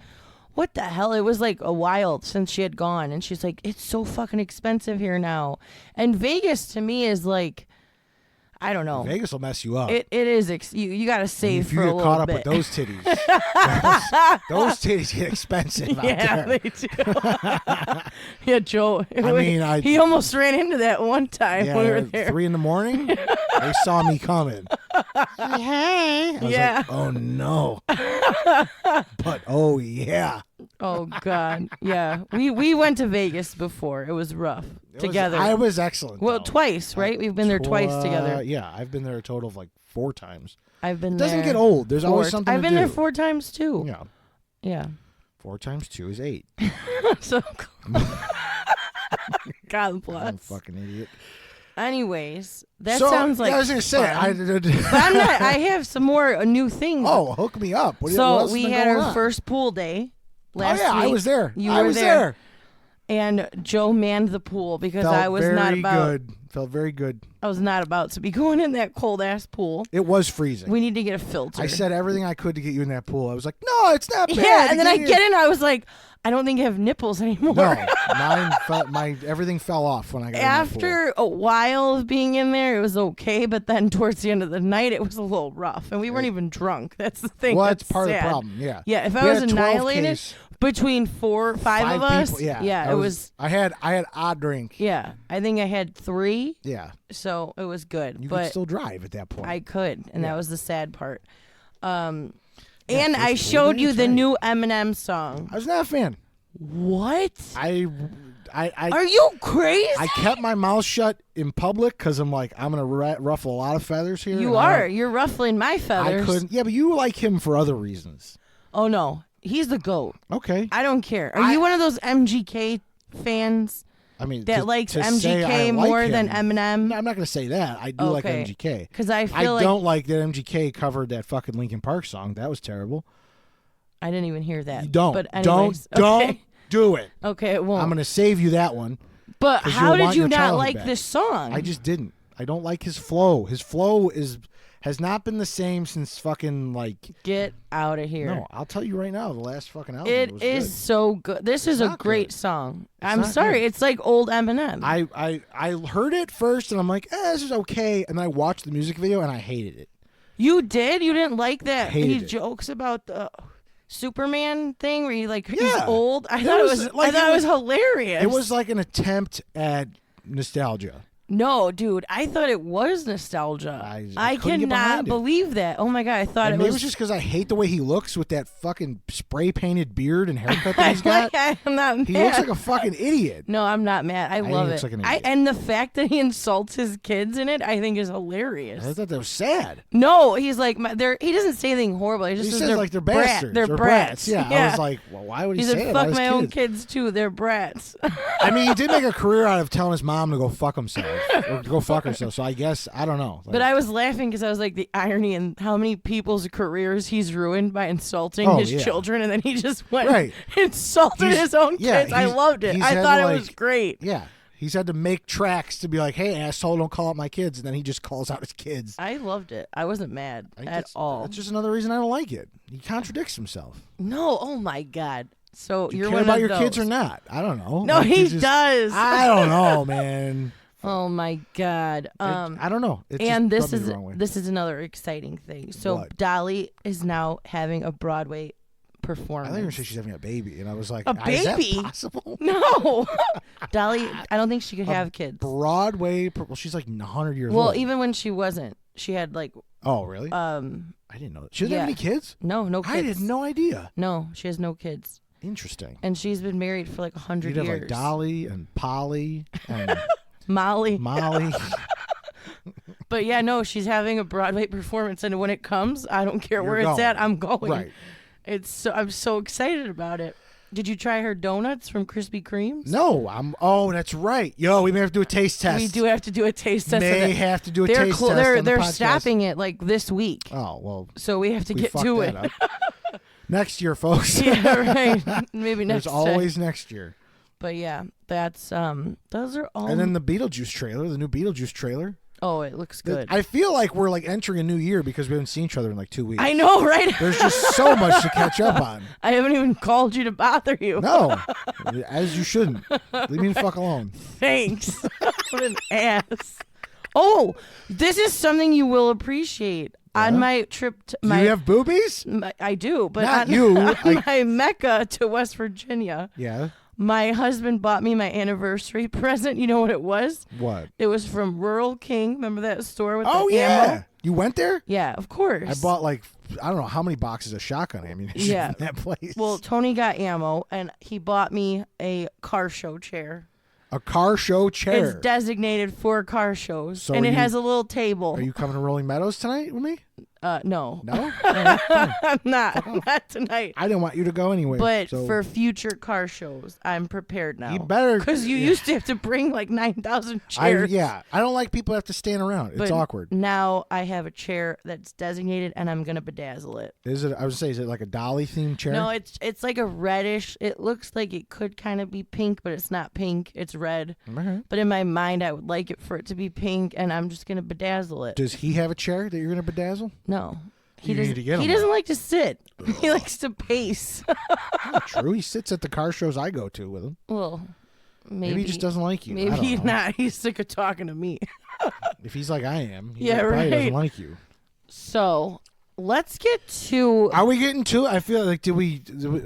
Speaker 1: what the hell? It was like a while since she had gone. And she's like, it's so fucking expensive here now. And Vegas to me is like, I don't know.
Speaker 2: Vegas will mess you up.
Speaker 1: It is. You got to save
Speaker 2: if you
Speaker 1: for a
Speaker 2: get
Speaker 1: little
Speaker 2: caught up
Speaker 1: bit.
Speaker 2: with those titties, those titties get expensive out
Speaker 1: Yeah,
Speaker 2: there.
Speaker 1: they do. Yeah, Joe.
Speaker 2: mean,
Speaker 1: he almost ran into that one time
Speaker 2: Yeah,
Speaker 1: when we were there.
Speaker 2: 3 a.m, they saw me coming. Hey, I was
Speaker 1: Yeah.
Speaker 2: like, oh no. But oh yeah.
Speaker 1: Oh God, yeah. We went to Vegas before. It was rough together.
Speaker 2: I was excellent.
Speaker 1: Well,
Speaker 2: though.
Speaker 1: twice, right? We've been there twice together.
Speaker 2: Yeah, I've been there a total of like 4 times.
Speaker 1: I've been
Speaker 2: It
Speaker 1: there.
Speaker 2: doesn't get old. There's always something
Speaker 1: I've
Speaker 2: to
Speaker 1: been there
Speaker 2: do.
Speaker 1: 4 times too.
Speaker 2: Yeah.
Speaker 1: Yeah.
Speaker 2: 4 times 2 is 8.
Speaker 1: So God
Speaker 2: I'm a
Speaker 1: bless.
Speaker 2: fucking idiot.
Speaker 1: Anyways, that
Speaker 2: So,
Speaker 1: sounds like
Speaker 2: I was gonna say,
Speaker 1: fun. But I'm not. I have some more new things.
Speaker 2: Oh, hook me up. What
Speaker 1: So
Speaker 2: else
Speaker 1: we
Speaker 2: has been
Speaker 1: had
Speaker 2: going
Speaker 1: our
Speaker 2: on?
Speaker 1: first pool day last
Speaker 2: Oh yeah,
Speaker 1: week.
Speaker 2: I was there.
Speaker 1: You
Speaker 2: I
Speaker 1: were
Speaker 2: was
Speaker 1: there. And Joe manned the pool because
Speaker 2: Felt
Speaker 1: I was
Speaker 2: very
Speaker 1: not about.
Speaker 2: good. Felt very good.
Speaker 1: I was not about to be going in that cold ass pool.
Speaker 2: It was freezing.
Speaker 1: We need to get a filter.
Speaker 2: I said everything I could to get you in that pool. I was like, no, it's not bad.
Speaker 1: Yeah, and then I get in. I was like, I don't think I have nipples anymore.
Speaker 2: No, everything fell off when I got in that pool.
Speaker 1: After a while of being in there, it was okay, but then towards the end of the night, it was a little rough, and we weren't even drunk. That's the thing.
Speaker 2: Well,
Speaker 1: that's
Speaker 2: part
Speaker 1: sad.
Speaker 2: of the problem. Yeah.
Speaker 1: Yeah, if
Speaker 2: We
Speaker 1: I was
Speaker 2: had a 12
Speaker 1: annihilated
Speaker 2: case,
Speaker 1: between five of us,
Speaker 2: people. Yeah,
Speaker 1: it was.
Speaker 2: I had odd drink.
Speaker 1: Yeah, I think I had 3,
Speaker 2: Yeah,
Speaker 1: so it was good.
Speaker 2: you
Speaker 1: but
Speaker 2: could still drive at that point.
Speaker 1: I could, and
Speaker 2: Yeah.
Speaker 1: that was the sad part. And
Speaker 2: first
Speaker 1: I
Speaker 2: pool
Speaker 1: showed
Speaker 2: day,
Speaker 1: you
Speaker 2: that's
Speaker 1: the
Speaker 2: right.
Speaker 1: new Eminem song.
Speaker 2: I was not a fan.
Speaker 1: What?
Speaker 2: I
Speaker 1: Are you crazy?
Speaker 2: I kept my mouth shut in public because I'm like, I'm gonna ruffle a lot of feathers here.
Speaker 1: You
Speaker 2: and I
Speaker 1: are.
Speaker 2: don't-
Speaker 1: You're ruffling my feathers.
Speaker 2: I couldn't. Yeah, but you like him for other reasons.
Speaker 1: Oh no, he's the GOAT.
Speaker 2: Okay.
Speaker 1: I don't care. Are you one of those MGK fans
Speaker 2: I mean,
Speaker 1: that
Speaker 2: to,
Speaker 1: likes
Speaker 2: to say I
Speaker 1: MGK
Speaker 2: like
Speaker 1: more
Speaker 2: him,
Speaker 1: than Eminem?
Speaker 2: No, I'm not gonna say that. I do like
Speaker 1: Okay.
Speaker 2: MGK.
Speaker 1: Because I
Speaker 2: I
Speaker 1: feel like
Speaker 2: don't like that MGK covered that fucking Linkin Park song. That was terrible.
Speaker 1: I didn't even hear that.
Speaker 2: You don't.
Speaker 1: But anyways,
Speaker 2: Don't
Speaker 1: okay.
Speaker 2: do it.
Speaker 1: Okay, it won't.
Speaker 2: I'm gonna save you that one.
Speaker 1: But
Speaker 2: 'cause
Speaker 1: how
Speaker 2: you'll
Speaker 1: did
Speaker 2: want
Speaker 1: you
Speaker 2: your
Speaker 1: not
Speaker 2: childhood
Speaker 1: like
Speaker 2: back.
Speaker 1: this song?
Speaker 2: I just didn't. I don't like his flow. His flow has not been the same since fucking like.
Speaker 1: Get out of here.
Speaker 2: No, I'll tell you right now. The last fucking album.
Speaker 1: It
Speaker 2: was
Speaker 1: is
Speaker 2: good.
Speaker 1: so good. This is
Speaker 2: It's
Speaker 1: a
Speaker 2: not
Speaker 1: great
Speaker 2: good.
Speaker 1: song.
Speaker 2: It's
Speaker 1: I'm
Speaker 2: not
Speaker 1: sorry.
Speaker 2: good.
Speaker 1: It's like old Eminem.
Speaker 2: I heard it first and I'm like, this is okay. And then I watched the music video and I hated it.
Speaker 1: You did? You didn't like that?
Speaker 2: Hated
Speaker 1: He
Speaker 2: it.
Speaker 1: jokes about the Superman thing where he's
Speaker 2: Yeah.
Speaker 1: old. I
Speaker 2: It
Speaker 1: thought
Speaker 2: was
Speaker 1: it was
Speaker 2: like-
Speaker 1: I thought it was hilarious.
Speaker 2: It was like an attempt at nostalgia.
Speaker 1: No, dude, I thought it was nostalgia.
Speaker 2: I couldn't get
Speaker 1: cannot
Speaker 2: behind it.
Speaker 1: believe that. Oh my god, I thought
Speaker 2: And
Speaker 1: it
Speaker 2: maybe
Speaker 1: was
Speaker 2: it's just because I hate the way he looks with that fucking spray painted beard and haircut that he's got.
Speaker 1: I'm not mad.
Speaker 2: He looks like a fucking idiot.
Speaker 1: No, I'm not mad. I love
Speaker 2: he
Speaker 1: it.
Speaker 2: looks like an idiot.
Speaker 1: And the fact that he insults his kids in it, I think is
Speaker 2: I
Speaker 1: hilarious.
Speaker 2: thought that was sad.
Speaker 1: No, he's like, he doesn't say anything horrible. He just
Speaker 2: He
Speaker 1: says
Speaker 2: says
Speaker 1: they're
Speaker 2: like they're bastards.
Speaker 1: They're
Speaker 2: or
Speaker 1: brats.
Speaker 2: Yeah, I was like, well, why would he
Speaker 1: he
Speaker 2: say
Speaker 1: said,
Speaker 2: it
Speaker 1: fuck
Speaker 2: about
Speaker 1: my
Speaker 2: his
Speaker 1: own
Speaker 2: kids?
Speaker 1: kids too. They're brats.
Speaker 2: I mean, he did make a career out of telling his mom to go fuck himself or to go fuck herself. So I guess I don't know.
Speaker 1: But I was laughing because I was like, the irony and how many people's careers he's ruined by insulting
Speaker 2: Oh,
Speaker 1: his
Speaker 2: yeah.
Speaker 1: children, and then he just went
Speaker 2: Right.
Speaker 1: and insulted
Speaker 2: He's-
Speaker 1: his own
Speaker 2: yeah,
Speaker 1: kids. I
Speaker 2: he's-
Speaker 1: loved it.
Speaker 2: he's
Speaker 1: I
Speaker 2: had
Speaker 1: thought
Speaker 2: to,
Speaker 1: it was
Speaker 2: like-
Speaker 1: great.
Speaker 2: yeah, he's had to make tracks to be like, hey, asshole, don't call out my kids, and then he just calls out his kids.
Speaker 1: I loved it. I wasn't mad
Speaker 2: I think
Speaker 1: at
Speaker 2: that's-
Speaker 1: all.
Speaker 2: That's just another reason I don't like it. He contradicts himself.
Speaker 1: No, oh my god. So
Speaker 2: Do you
Speaker 1: you're
Speaker 2: care
Speaker 1: one
Speaker 2: about
Speaker 1: of
Speaker 2: your
Speaker 1: those.
Speaker 2: kids or not? I don't know.
Speaker 1: No,
Speaker 2: Like,
Speaker 1: he
Speaker 2: you just-
Speaker 1: does.
Speaker 2: I don't know, man.
Speaker 1: Oh my god.
Speaker 2: I don't know. It
Speaker 1: And
Speaker 2: just
Speaker 1: this
Speaker 2: rubbed me
Speaker 1: is
Speaker 2: the wrong way.
Speaker 1: this is another exciting thing. So
Speaker 2: What?
Speaker 1: Dolly is now having a Broadway
Speaker 2: I
Speaker 1: performance.
Speaker 2: thought you were gonna say she's having a baby, and I was like,
Speaker 1: A
Speaker 2: Is
Speaker 1: baby?
Speaker 2: that possible?
Speaker 1: No, Dolly. I don't think she could have kids.
Speaker 2: Broadway. Well, she's like 100 years
Speaker 1: Well,
Speaker 2: old.
Speaker 1: even when she wasn't, she had like
Speaker 2: Oh, really? I didn't know that. She doesn't have
Speaker 1: yeah.
Speaker 2: any kids?
Speaker 1: no kids.
Speaker 2: I had no idea.
Speaker 1: No, she has no kids,
Speaker 2: Interesting.
Speaker 1: and she's been married for like 100
Speaker 2: You'd
Speaker 1: years.
Speaker 2: have like Dolly and Polly and
Speaker 1: Molly.
Speaker 2: Molly.
Speaker 1: But yeah, no, she's having a Broadway performance, and when it comes, I don't care
Speaker 2: You're
Speaker 1: where it's
Speaker 2: going.
Speaker 1: at. I'm going.
Speaker 2: Right.
Speaker 1: I'm so excited about it. Did you try her donuts from Krispy Kreme's?
Speaker 2: No, Oh, that's right. Yo, we may have to do a taste test.
Speaker 1: We do have to do a taste test.
Speaker 2: May
Speaker 1: of it.
Speaker 2: have to do a
Speaker 1: They're
Speaker 2: taste test.
Speaker 1: they're
Speaker 2: on the
Speaker 1: they're
Speaker 2: podcast.
Speaker 1: stopping it like this week,
Speaker 2: Oh well,
Speaker 1: so we have to
Speaker 2: we
Speaker 1: get
Speaker 2: fucked
Speaker 1: to
Speaker 2: that
Speaker 1: it.
Speaker 2: up. Next year, folks.
Speaker 1: Yeah, right. Maybe next.
Speaker 2: There's always next year.
Speaker 1: But yeah, that's those are all.
Speaker 2: And then the Beetlejuice trailer, the new Beetlejuice trailer.
Speaker 1: oh, it looks good.
Speaker 2: I feel like we're like entering a new year because we haven't seen each other in like 2 weeks.
Speaker 1: I know, right?
Speaker 2: There's just so much to catch up on.
Speaker 1: I haven't even called you to bother you.
Speaker 2: No, as you shouldn't. Leave me the fuck alone.
Speaker 1: Thanks. What an ass. Oh, this is something you will appreciate. On my trip to
Speaker 2: Do you have boobies?
Speaker 1: I do, but
Speaker 2: Not
Speaker 1: on,
Speaker 2: you.
Speaker 1: on my Mecca to West Virginia,
Speaker 2: Yeah.
Speaker 1: my husband bought me my anniversary present. You know what it was?
Speaker 2: What?
Speaker 1: It was from Rural King. Remember that store with
Speaker 2: Oh
Speaker 1: the
Speaker 2: yeah.
Speaker 1: ammo?
Speaker 2: You went there?
Speaker 1: Yeah, of course.
Speaker 2: I bought like I don't know how many boxes of shotgun ammunition
Speaker 1: Yeah.
Speaker 2: from that place.
Speaker 1: Well, Tony got ammo, and he bought me a car show chair.
Speaker 2: a car show chair.
Speaker 1: It's designated for car shows,
Speaker 2: So
Speaker 1: and
Speaker 2: are
Speaker 1: it
Speaker 2: you-
Speaker 1: has a little table.
Speaker 2: Are you coming to Rolling Meadows tonight with me?
Speaker 1: No.
Speaker 2: No? All right, fine.
Speaker 1: Not tonight.
Speaker 2: I didn't want you to go anyway.
Speaker 1: But
Speaker 2: so
Speaker 1: for future car shows, I'm prepared now.
Speaker 2: you better.
Speaker 1: Because you used to have to bring like 9,000 chairs.
Speaker 2: I don't like people have to stand around. It's
Speaker 1: But
Speaker 2: awkward.
Speaker 1: now I have a chair that's designated, and I'm gonna bedazzle it.
Speaker 2: Is it? I would say, is it like a dolly themed chair?
Speaker 1: No, it's like a reddish. It looks like it could kind of be pink, but it's not pink. It's red.
Speaker 2: Okay.
Speaker 1: But in my mind, I would like it for it to be pink, and I'm just gonna bedazzle it.
Speaker 2: Does he have a chair that you're gonna bedazzle?
Speaker 1: No.
Speaker 2: You need to get
Speaker 1: He
Speaker 2: him
Speaker 1: doesn't like to sit. He likes to pace.
Speaker 2: True. He sits at the car shows I go to with him.
Speaker 1: Well,
Speaker 2: Maybe he just doesn't like you. I
Speaker 1: Maybe
Speaker 2: don't
Speaker 1: he's
Speaker 2: know.
Speaker 1: not. He's sick of talking to me.
Speaker 2: If he's like I am, he
Speaker 1: Yeah,
Speaker 2: probably
Speaker 1: right.
Speaker 2: doesn't like you.
Speaker 1: So let's get to.
Speaker 2: Are we getting to it? I feel like did we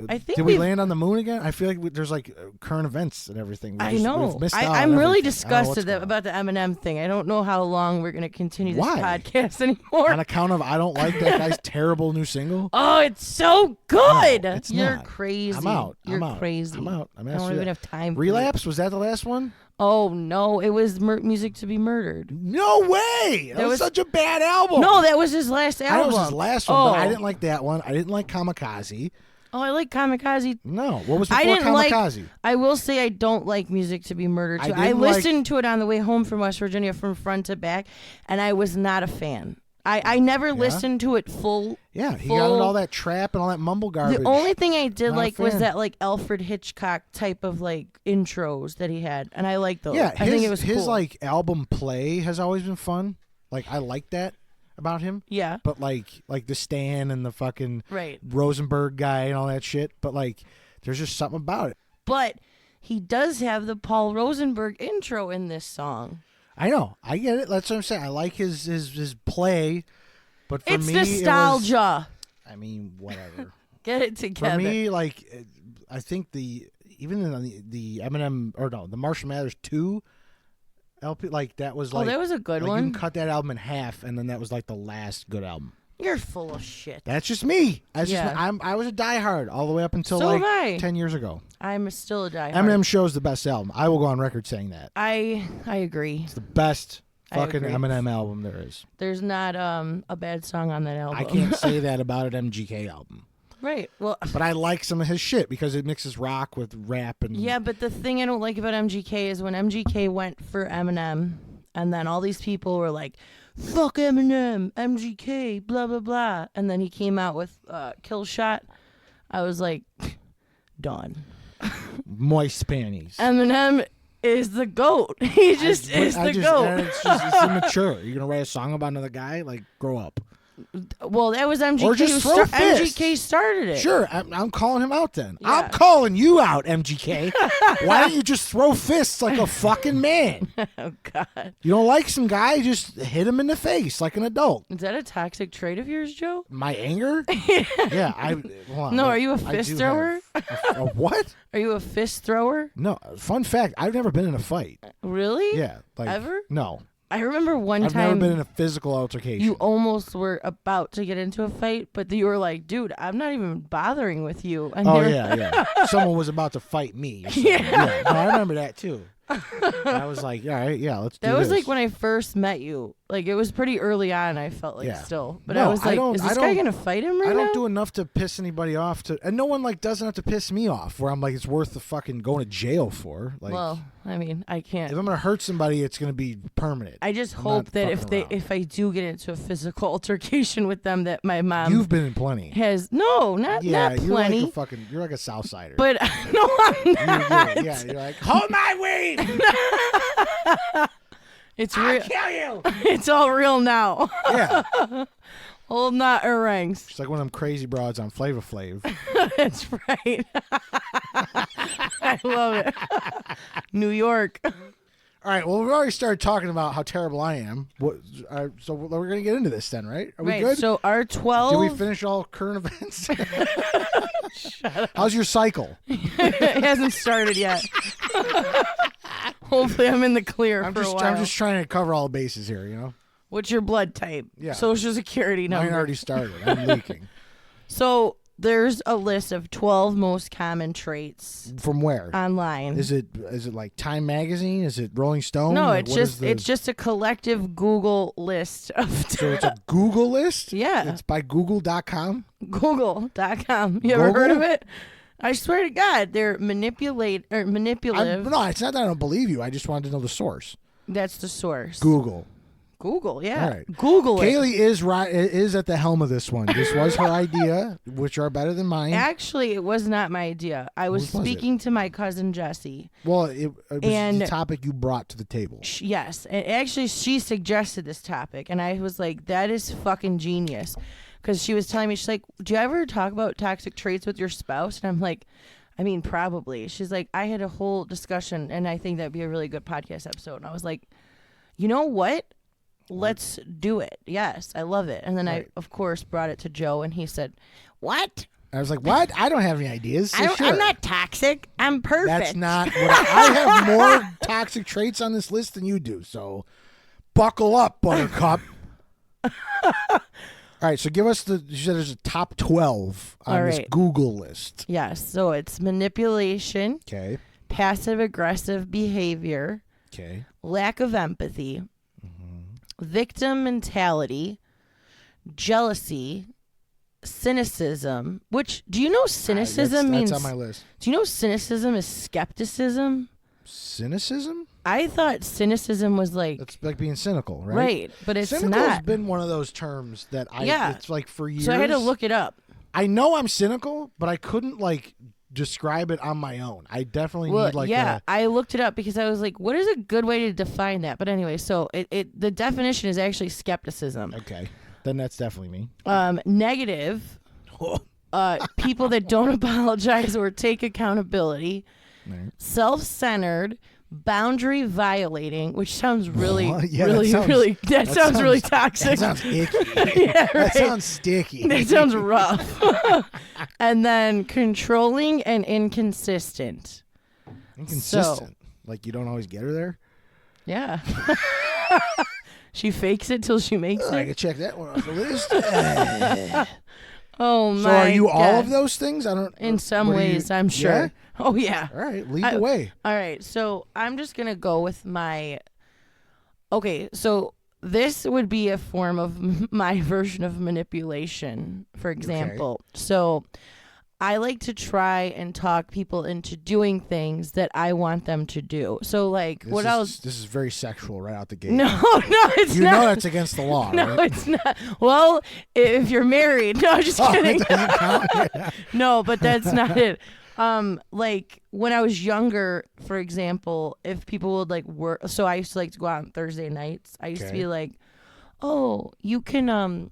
Speaker 1: I think
Speaker 2: did we
Speaker 1: we've-
Speaker 2: land on the moon again? I feel like there's like current events and everything.
Speaker 1: I know.
Speaker 2: We've missed out on
Speaker 1: I'm really
Speaker 2: everything. I don't know what's
Speaker 1: disgusted
Speaker 2: going on.
Speaker 1: about the Eminem thing. I don't know how long we're going to continue this
Speaker 2: Why?
Speaker 1: podcast anymore.
Speaker 2: On account of I don't like that guy's terrible new single.
Speaker 1: Oh, it's so good.
Speaker 2: No, it's
Speaker 1: You're
Speaker 2: not.
Speaker 1: crazy.
Speaker 2: I'm out.
Speaker 1: You're
Speaker 2: I'm out.
Speaker 1: crazy.
Speaker 2: I'm out. I'm
Speaker 1: I don't even have time. for
Speaker 2: Relapse, was that the last one?
Speaker 1: it. Oh no, it was Music to be Murdered.
Speaker 2: No way! That was such a bad album.
Speaker 1: No, that was his last
Speaker 2: I
Speaker 1: album.
Speaker 2: know it was his last one, but I
Speaker 1: Oh.
Speaker 2: didn't like that one. I didn't like Kamikaze.
Speaker 1: Oh, I like Kamikaze.
Speaker 2: No, what was before
Speaker 1: I didn't
Speaker 2: Kamikaze?
Speaker 1: like. I will say I don't like Music to be Murdered.
Speaker 2: I
Speaker 1: Too.
Speaker 2: didn't
Speaker 1: I
Speaker 2: like-
Speaker 1: listened to it on the way home from West Virginia from front to back, and I was not a fan. I never listened to it full.
Speaker 2: Yeah, he
Speaker 1: full.
Speaker 2: got into all that trap and all that mumble garbage.
Speaker 1: The only thing I did
Speaker 2: Not a
Speaker 1: like was
Speaker 2: fan.
Speaker 1: that like Alfred Hitchcock type of like intros that he had, and I liked those.
Speaker 2: Yeah,
Speaker 1: I think it was
Speaker 2: his
Speaker 1: cool.
Speaker 2: like album play has always been fun. Like I like that about him.
Speaker 1: Yeah.
Speaker 2: But like the Stan and the fucking
Speaker 1: Right.
Speaker 2: Rosenberg guy and all that shit. But like there's just something about it.
Speaker 1: But he does have the Paul Rosenberg intro in this song.
Speaker 2: I know. I get it. That's what I'm saying. I like his play. But for
Speaker 1: It's
Speaker 2: me,
Speaker 1: nostalgia.
Speaker 2: I mean, whatever.
Speaker 1: Get it together.
Speaker 2: For me, like I think even in the Eminem the Marshall Mathers 2 LP, like that was like
Speaker 1: that was a good
Speaker 2: like,
Speaker 1: one.
Speaker 2: You can cut that album in half, and then that was like the last good album.
Speaker 1: You're full of shit.
Speaker 2: That's just me. That's
Speaker 1: Yeah.
Speaker 2: just I was a diehard all the way up until
Speaker 1: So
Speaker 2: like
Speaker 1: am I.
Speaker 2: 10 years ago.
Speaker 1: I'm still a diehard.
Speaker 2: Eminem Show's the best album. I will go on record saying that.
Speaker 1: I agree.
Speaker 2: It's the best
Speaker 1: I
Speaker 2: fucking
Speaker 1: agree.
Speaker 2: Eminem album there is.
Speaker 1: There's not a bad song on that album.
Speaker 2: I can't say that about an MGK album.
Speaker 1: Right. Well,
Speaker 2: But I like some of his shit because it mixes rock with rap and
Speaker 1: yeah, but the thing I don't like about MGK is when MGK went for Eminem, and then all these people were like, fuck Eminem, MGK, blah, blah, blah. And then he came out with Kill Shot. I was like, done.
Speaker 2: moist panties.
Speaker 1: Eminem is the GOAT. He just is the GOAT.
Speaker 2: It's immature. You're gonna write a song about another guy? Like, grow up.
Speaker 1: Well, that was MGK.
Speaker 2: Or just throw fists.
Speaker 1: MGK started it.
Speaker 2: Sure, I'm calling him out then.
Speaker 1: Yeah.
Speaker 2: I'm calling you out, MGK. Why don't you just throw fists like a fucking man?
Speaker 1: Oh, God.
Speaker 2: You don't like some guy, just hit him in the face like an adult.
Speaker 1: Is that a toxic trait of yours, Joe?
Speaker 2: My anger? Yeah, hold on.
Speaker 1: No, are you a
Speaker 2: I
Speaker 1: fist
Speaker 2: do
Speaker 1: thrower?
Speaker 2: have a what?
Speaker 1: Are you a fist thrower?
Speaker 2: No, fun fact, I've never been in a fight.
Speaker 1: Really?
Speaker 2: Yeah. Like,
Speaker 1: Ever?
Speaker 2: No.
Speaker 1: I remember one
Speaker 2: I've never
Speaker 1: time
Speaker 2: been in a physical altercation.
Speaker 1: you almost were about to get into a fight, but you were like, dude, I'm not even bothering with you. And
Speaker 2: Oh,
Speaker 1: you're-
Speaker 2: yeah. Someone was about to fight me. So, yeah. No, I remember that, too. I was like, all right, yeah, let's do
Speaker 1: That was
Speaker 2: this.
Speaker 1: like when I first met you. Like, it was pretty early on, I felt like
Speaker 2: Yeah.
Speaker 1: still. But
Speaker 2: No,
Speaker 1: I was
Speaker 2: I
Speaker 1: like,
Speaker 2: don't-
Speaker 1: is
Speaker 2: I
Speaker 1: this guy
Speaker 2: don't-
Speaker 1: going to fight him right
Speaker 2: I don't
Speaker 1: now?
Speaker 2: do enough to piss anybody off and no one like does enough to piss me off where I'm like it's worth the fucking going to jail for. Like
Speaker 1: Well, I mean, I
Speaker 2: if
Speaker 1: can't.
Speaker 2: I'm gonna hurt somebody, it's gonna be permanent.
Speaker 1: I just
Speaker 2: I'm
Speaker 1: hope
Speaker 2: not
Speaker 1: that
Speaker 2: fucking around.
Speaker 1: if I do get into a physical altercation with them, that my mom
Speaker 2: You've been in plenty.
Speaker 1: has not
Speaker 2: Yeah,
Speaker 1: not
Speaker 2: you're
Speaker 1: plenty.
Speaker 2: like you're like a South Sider.
Speaker 1: But no, I'm not.
Speaker 2: Yeah, you're like, hold my weed!
Speaker 1: It's
Speaker 2: I'll
Speaker 1: real.
Speaker 2: kill you!
Speaker 1: It's all real now.
Speaker 2: Yeah.
Speaker 1: Old not orangs.
Speaker 2: It's like one of them crazy broads on Flavor Flav.
Speaker 1: That's right. I love it. New York.
Speaker 2: All right, well, we've already started talking about how terrible I am. So we're going to get into this then, right? Are we
Speaker 1: Right.
Speaker 2: good?
Speaker 1: So our 12.
Speaker 2: Did we finish all current events? How's your cycle?
Speaker 1: It hasn't started yet. Hopefully, I'm in the clear
Speaker 2: I'm
Speaker 1: for a while.
Speaker 2: I'm just trying to cover all the bases here, you know?
Speaker 1: What's your blood type?
Speaker 2: Yeah.
Speaker 1: Social security number.
Speaker 2: Mine already started. I'm leaking.
Speaker 1: So there's a list of 12 most common traits
Speaker 2: From where?
Speaker 1: online.
Speaker 2: Is it like Time Magazine? Is it Rolling Stone?
Speaker 1: No,
Speaker 2: Like,
Speaker 1: it's just a collective Google list of
Speaker 2: So it's a Google list?
Speaker 1: Yeah.
Speaker 2: It's by Google.com?
Speaker 1: Google.com. You ever heard of it? I swear to God, they're manipulative.
Speaker 2: No, it's not that I don't believe you. I just wanted to know the source.
Speaker 1: That's the source.
Speaker 2: Google.
Speaker 1: Google, yeah.
Speaker 2: All right.
Speaker 1: Google it.
Speaker 2: Kaylee is at the helm of this one. This was her idea, which are better than mine.
Speaker 1: Actually, it was not my idea. I was speaking to my cousin Jessie.
Speaker 2: Well, it was the topic you brought to the table.
Speaker 1: Yes. And actually, she suggested this topic. And I was like, that is fucking genius. Because she was telling me, she's like, do you ever talk about toxic traits with your spouse? And I'm like, I mean, probably. She's like, I had a whole discussion, and I think that'd be a really good podcast episode. And I was like, you know what? Let's do it. Yes, I love it. And then I, of course, brought it to Joe, and he said, what?
Speaker 2: I was like, what? I don't have any ideas. So
Speaker 1: I'm not toxic. I'm perfect.
Speaker 2: That's not what I have more toxic traits on this list than you do. So buckle up, Buttercup. All right, so give us you said there's a top 12 on this Google list.
Speaker 1: Yes, so it's manipulation.
Speaker 2: Okay.
Speaker 1: Passive-aggressive behavior.
Speaker 2: Okay.
Speaker 1: Lack of empathy. Victim mentality. Jealousy. Cynicism. Which, do you know cynicism means...
Speaker 2: That's on my list.
Speaker 1: Do you know cynicism is skepticism?
Speaker 2: Cynicism?
Speaker 1: I thought cynicism was like...
Speaker 2: It's like being cynical, right?
Speaker 1: Right, but it's
Speaker 2: cynical
Speaker 1: not.
Speaker 2: Has been one of those terms that it's like for years.
Speaker 1: So I had to look it up.
Speaker 2: I know I'm cynical, but I couldn't like describe it on my own. I definitely need like
Speaker 1: I looked it up because I was like, what is a good way to define that? But anyway, so the definition is actually skepticism.
Speaker 2: Okay. Then that's definitely me.
Speaker 1: Negative. People that don't apologize or take accountability. Right. Self-centered. Boundary violating, which sounds really really toxic.
Speaker 2: That sounds icky.
Speaker 1: Yeah, right.
Speaker 2: That sounds sticky.
Speaker 1: That sounds rough. And then controlling and inconsistent.
Speaker 2: Inconsistent? Like you don't always get her there?
Speaker 1: Yeah. She fakes it till she makes it.
Speaker 2: I can check that one off the list.
Speaker 1: Oh my!
Speaker 2: So are you
Speaker 1: God.
Speaker 2: all of those things? I don't.
Speaker 1: In some ways, I'm sure.
Speaker 2: Yeah?
Speaker 1: Oh yeah.
Speaker 2: All right, lead the way.
Speaker 1: All right, so I'm just gonna go with my. Okay, so this would be a form of my version of manipulation, for example. Okay. So I like to try and talk people into doing things that I want them to do. So like
Speaker 2: This is very sexual right out the gate.
Speaker 1: No, it's not.
Speaker 2: You know that's against the law,
Speaker 1: no,
Speaker 2: right?
Speaker 1: it's not. Well, if you're married. No, I'm just kidding.
Speaker 2: It doesn't count? Yeah.
Speaker 1: No, but that's not it. Like when I was younger, for example, if people would like work, so I used to like to go out on Thursday nights. I used to be like, oh, you can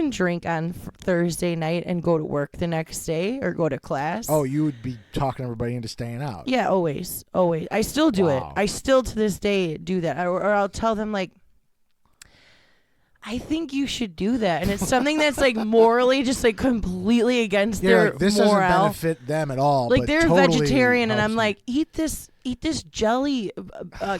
Speaker 1: drink on Thursday night and go to work the next day or go to class.
Speaker 2: Oh, you would be talking everybody into staying out.
Speaker 1: Yeah, always. I still do it. I still to this day do that. Or I'll tell them like, I think you should do that. And it's something that's like morally just like completely against their
Speaker 2: like, this
Speaker 1: morale.
Speaker 2: Doesn't benefit them at all.
Speaker 1: Like
Speaker 2: but
Speaker 1: they're
Speaker 2: totally
Speaker 1: vegetarian and I'm like, eat this jelly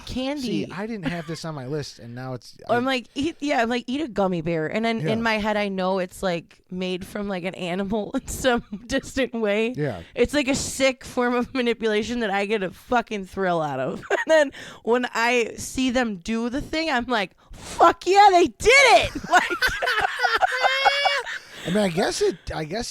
Speaker 1: candy.
Speaker 2: See, I didn't have this on my list and now it's
Speaker 1: I'm like, eat a gummy bear. And then in my head I know it's like made from like an animal in some distant way.
Speaker 2: Yeah.
Speaker 1: It's like a sick form of manipulation that I get a fucking thrill out of. And then when I see them do the thing, I'm like, fuck yeah, they did it. Like
Speaker 2: I mean, I guess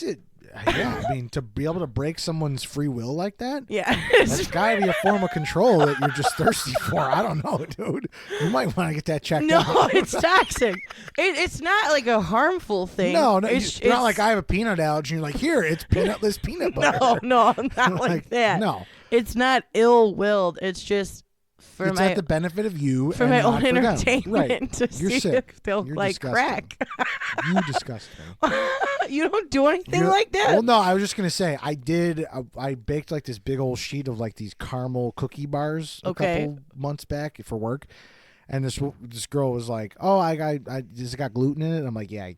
Speaker 2: it yeah, I mean, to be able to break someone's free will like that, that's got to be a form of control that you're just thirsty for. I don't know, dude. You might want to get that checked out.
Speaker 1: No, it's toxic. It's not like a harmful thing.
Speaker 2: No, it's not like I have a peanut allergy. And you're like, here, it's peanutless peanut butter.
Speaker 1: No, not like that.
Speaker 2: No.
Speaker 1: It's not ill-willed. It's just
Speaker 2: it's at the benefit of you
Speaker 1: for
Speaker 2: and
Speaker 1: my
Speaker 2: not
Speaker 1: own
Speaker 2: for
Speaker 1: entertainment
Speaker 2: right.
Speaker 1: to
Speaker 2: You're
Speaker 1: see
Speaker 2: sick.
Speaker 1: if they'll
Speaker 2: You're
Speaker 1: like
Speaker 2: disgusting.
Speaker 1: crack.
Speaker 2: You disgust me.
Speaker 1: You don't do anything like that?
Speaker 2: Well, no, I was just going to say, I baked like this big old sheet of like these caramel cookie bars a couple months back for work. And this girl was like, "Oh, does it got gluten in it?" I'm like, "Yeah."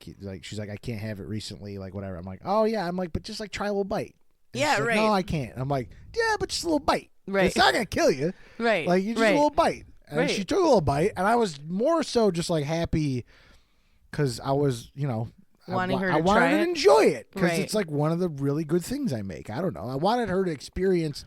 Speaker 2: She's like, "I can't have it recently, like whatever." I'm like, "Oh yeah." I'm like, "But just like try a little bite." And
Speaker 1: yeah,
Speaker 2: like,
Speaker 1: right.
Speaker 2: No, I can't. I'm like, "Yeah, but just a little bite.
Speaker 1: Right.
Speaker 2: It's not gonna kill you.
Speaker 1: Right.
Speaker 2: Like you just a little bite." And she took a little bite, and I was more so just like happy because I was,
Speaker 1: wanting her to
Speaker 2: I wanted
Speaker 1: try
Speaker 2: her to
Speaker 1: it.
Speaker 2: enjoy it because
Speaker 1: Right.
Speaker 2: it's like one of the really good things I make. I don't know. I wanted her to experience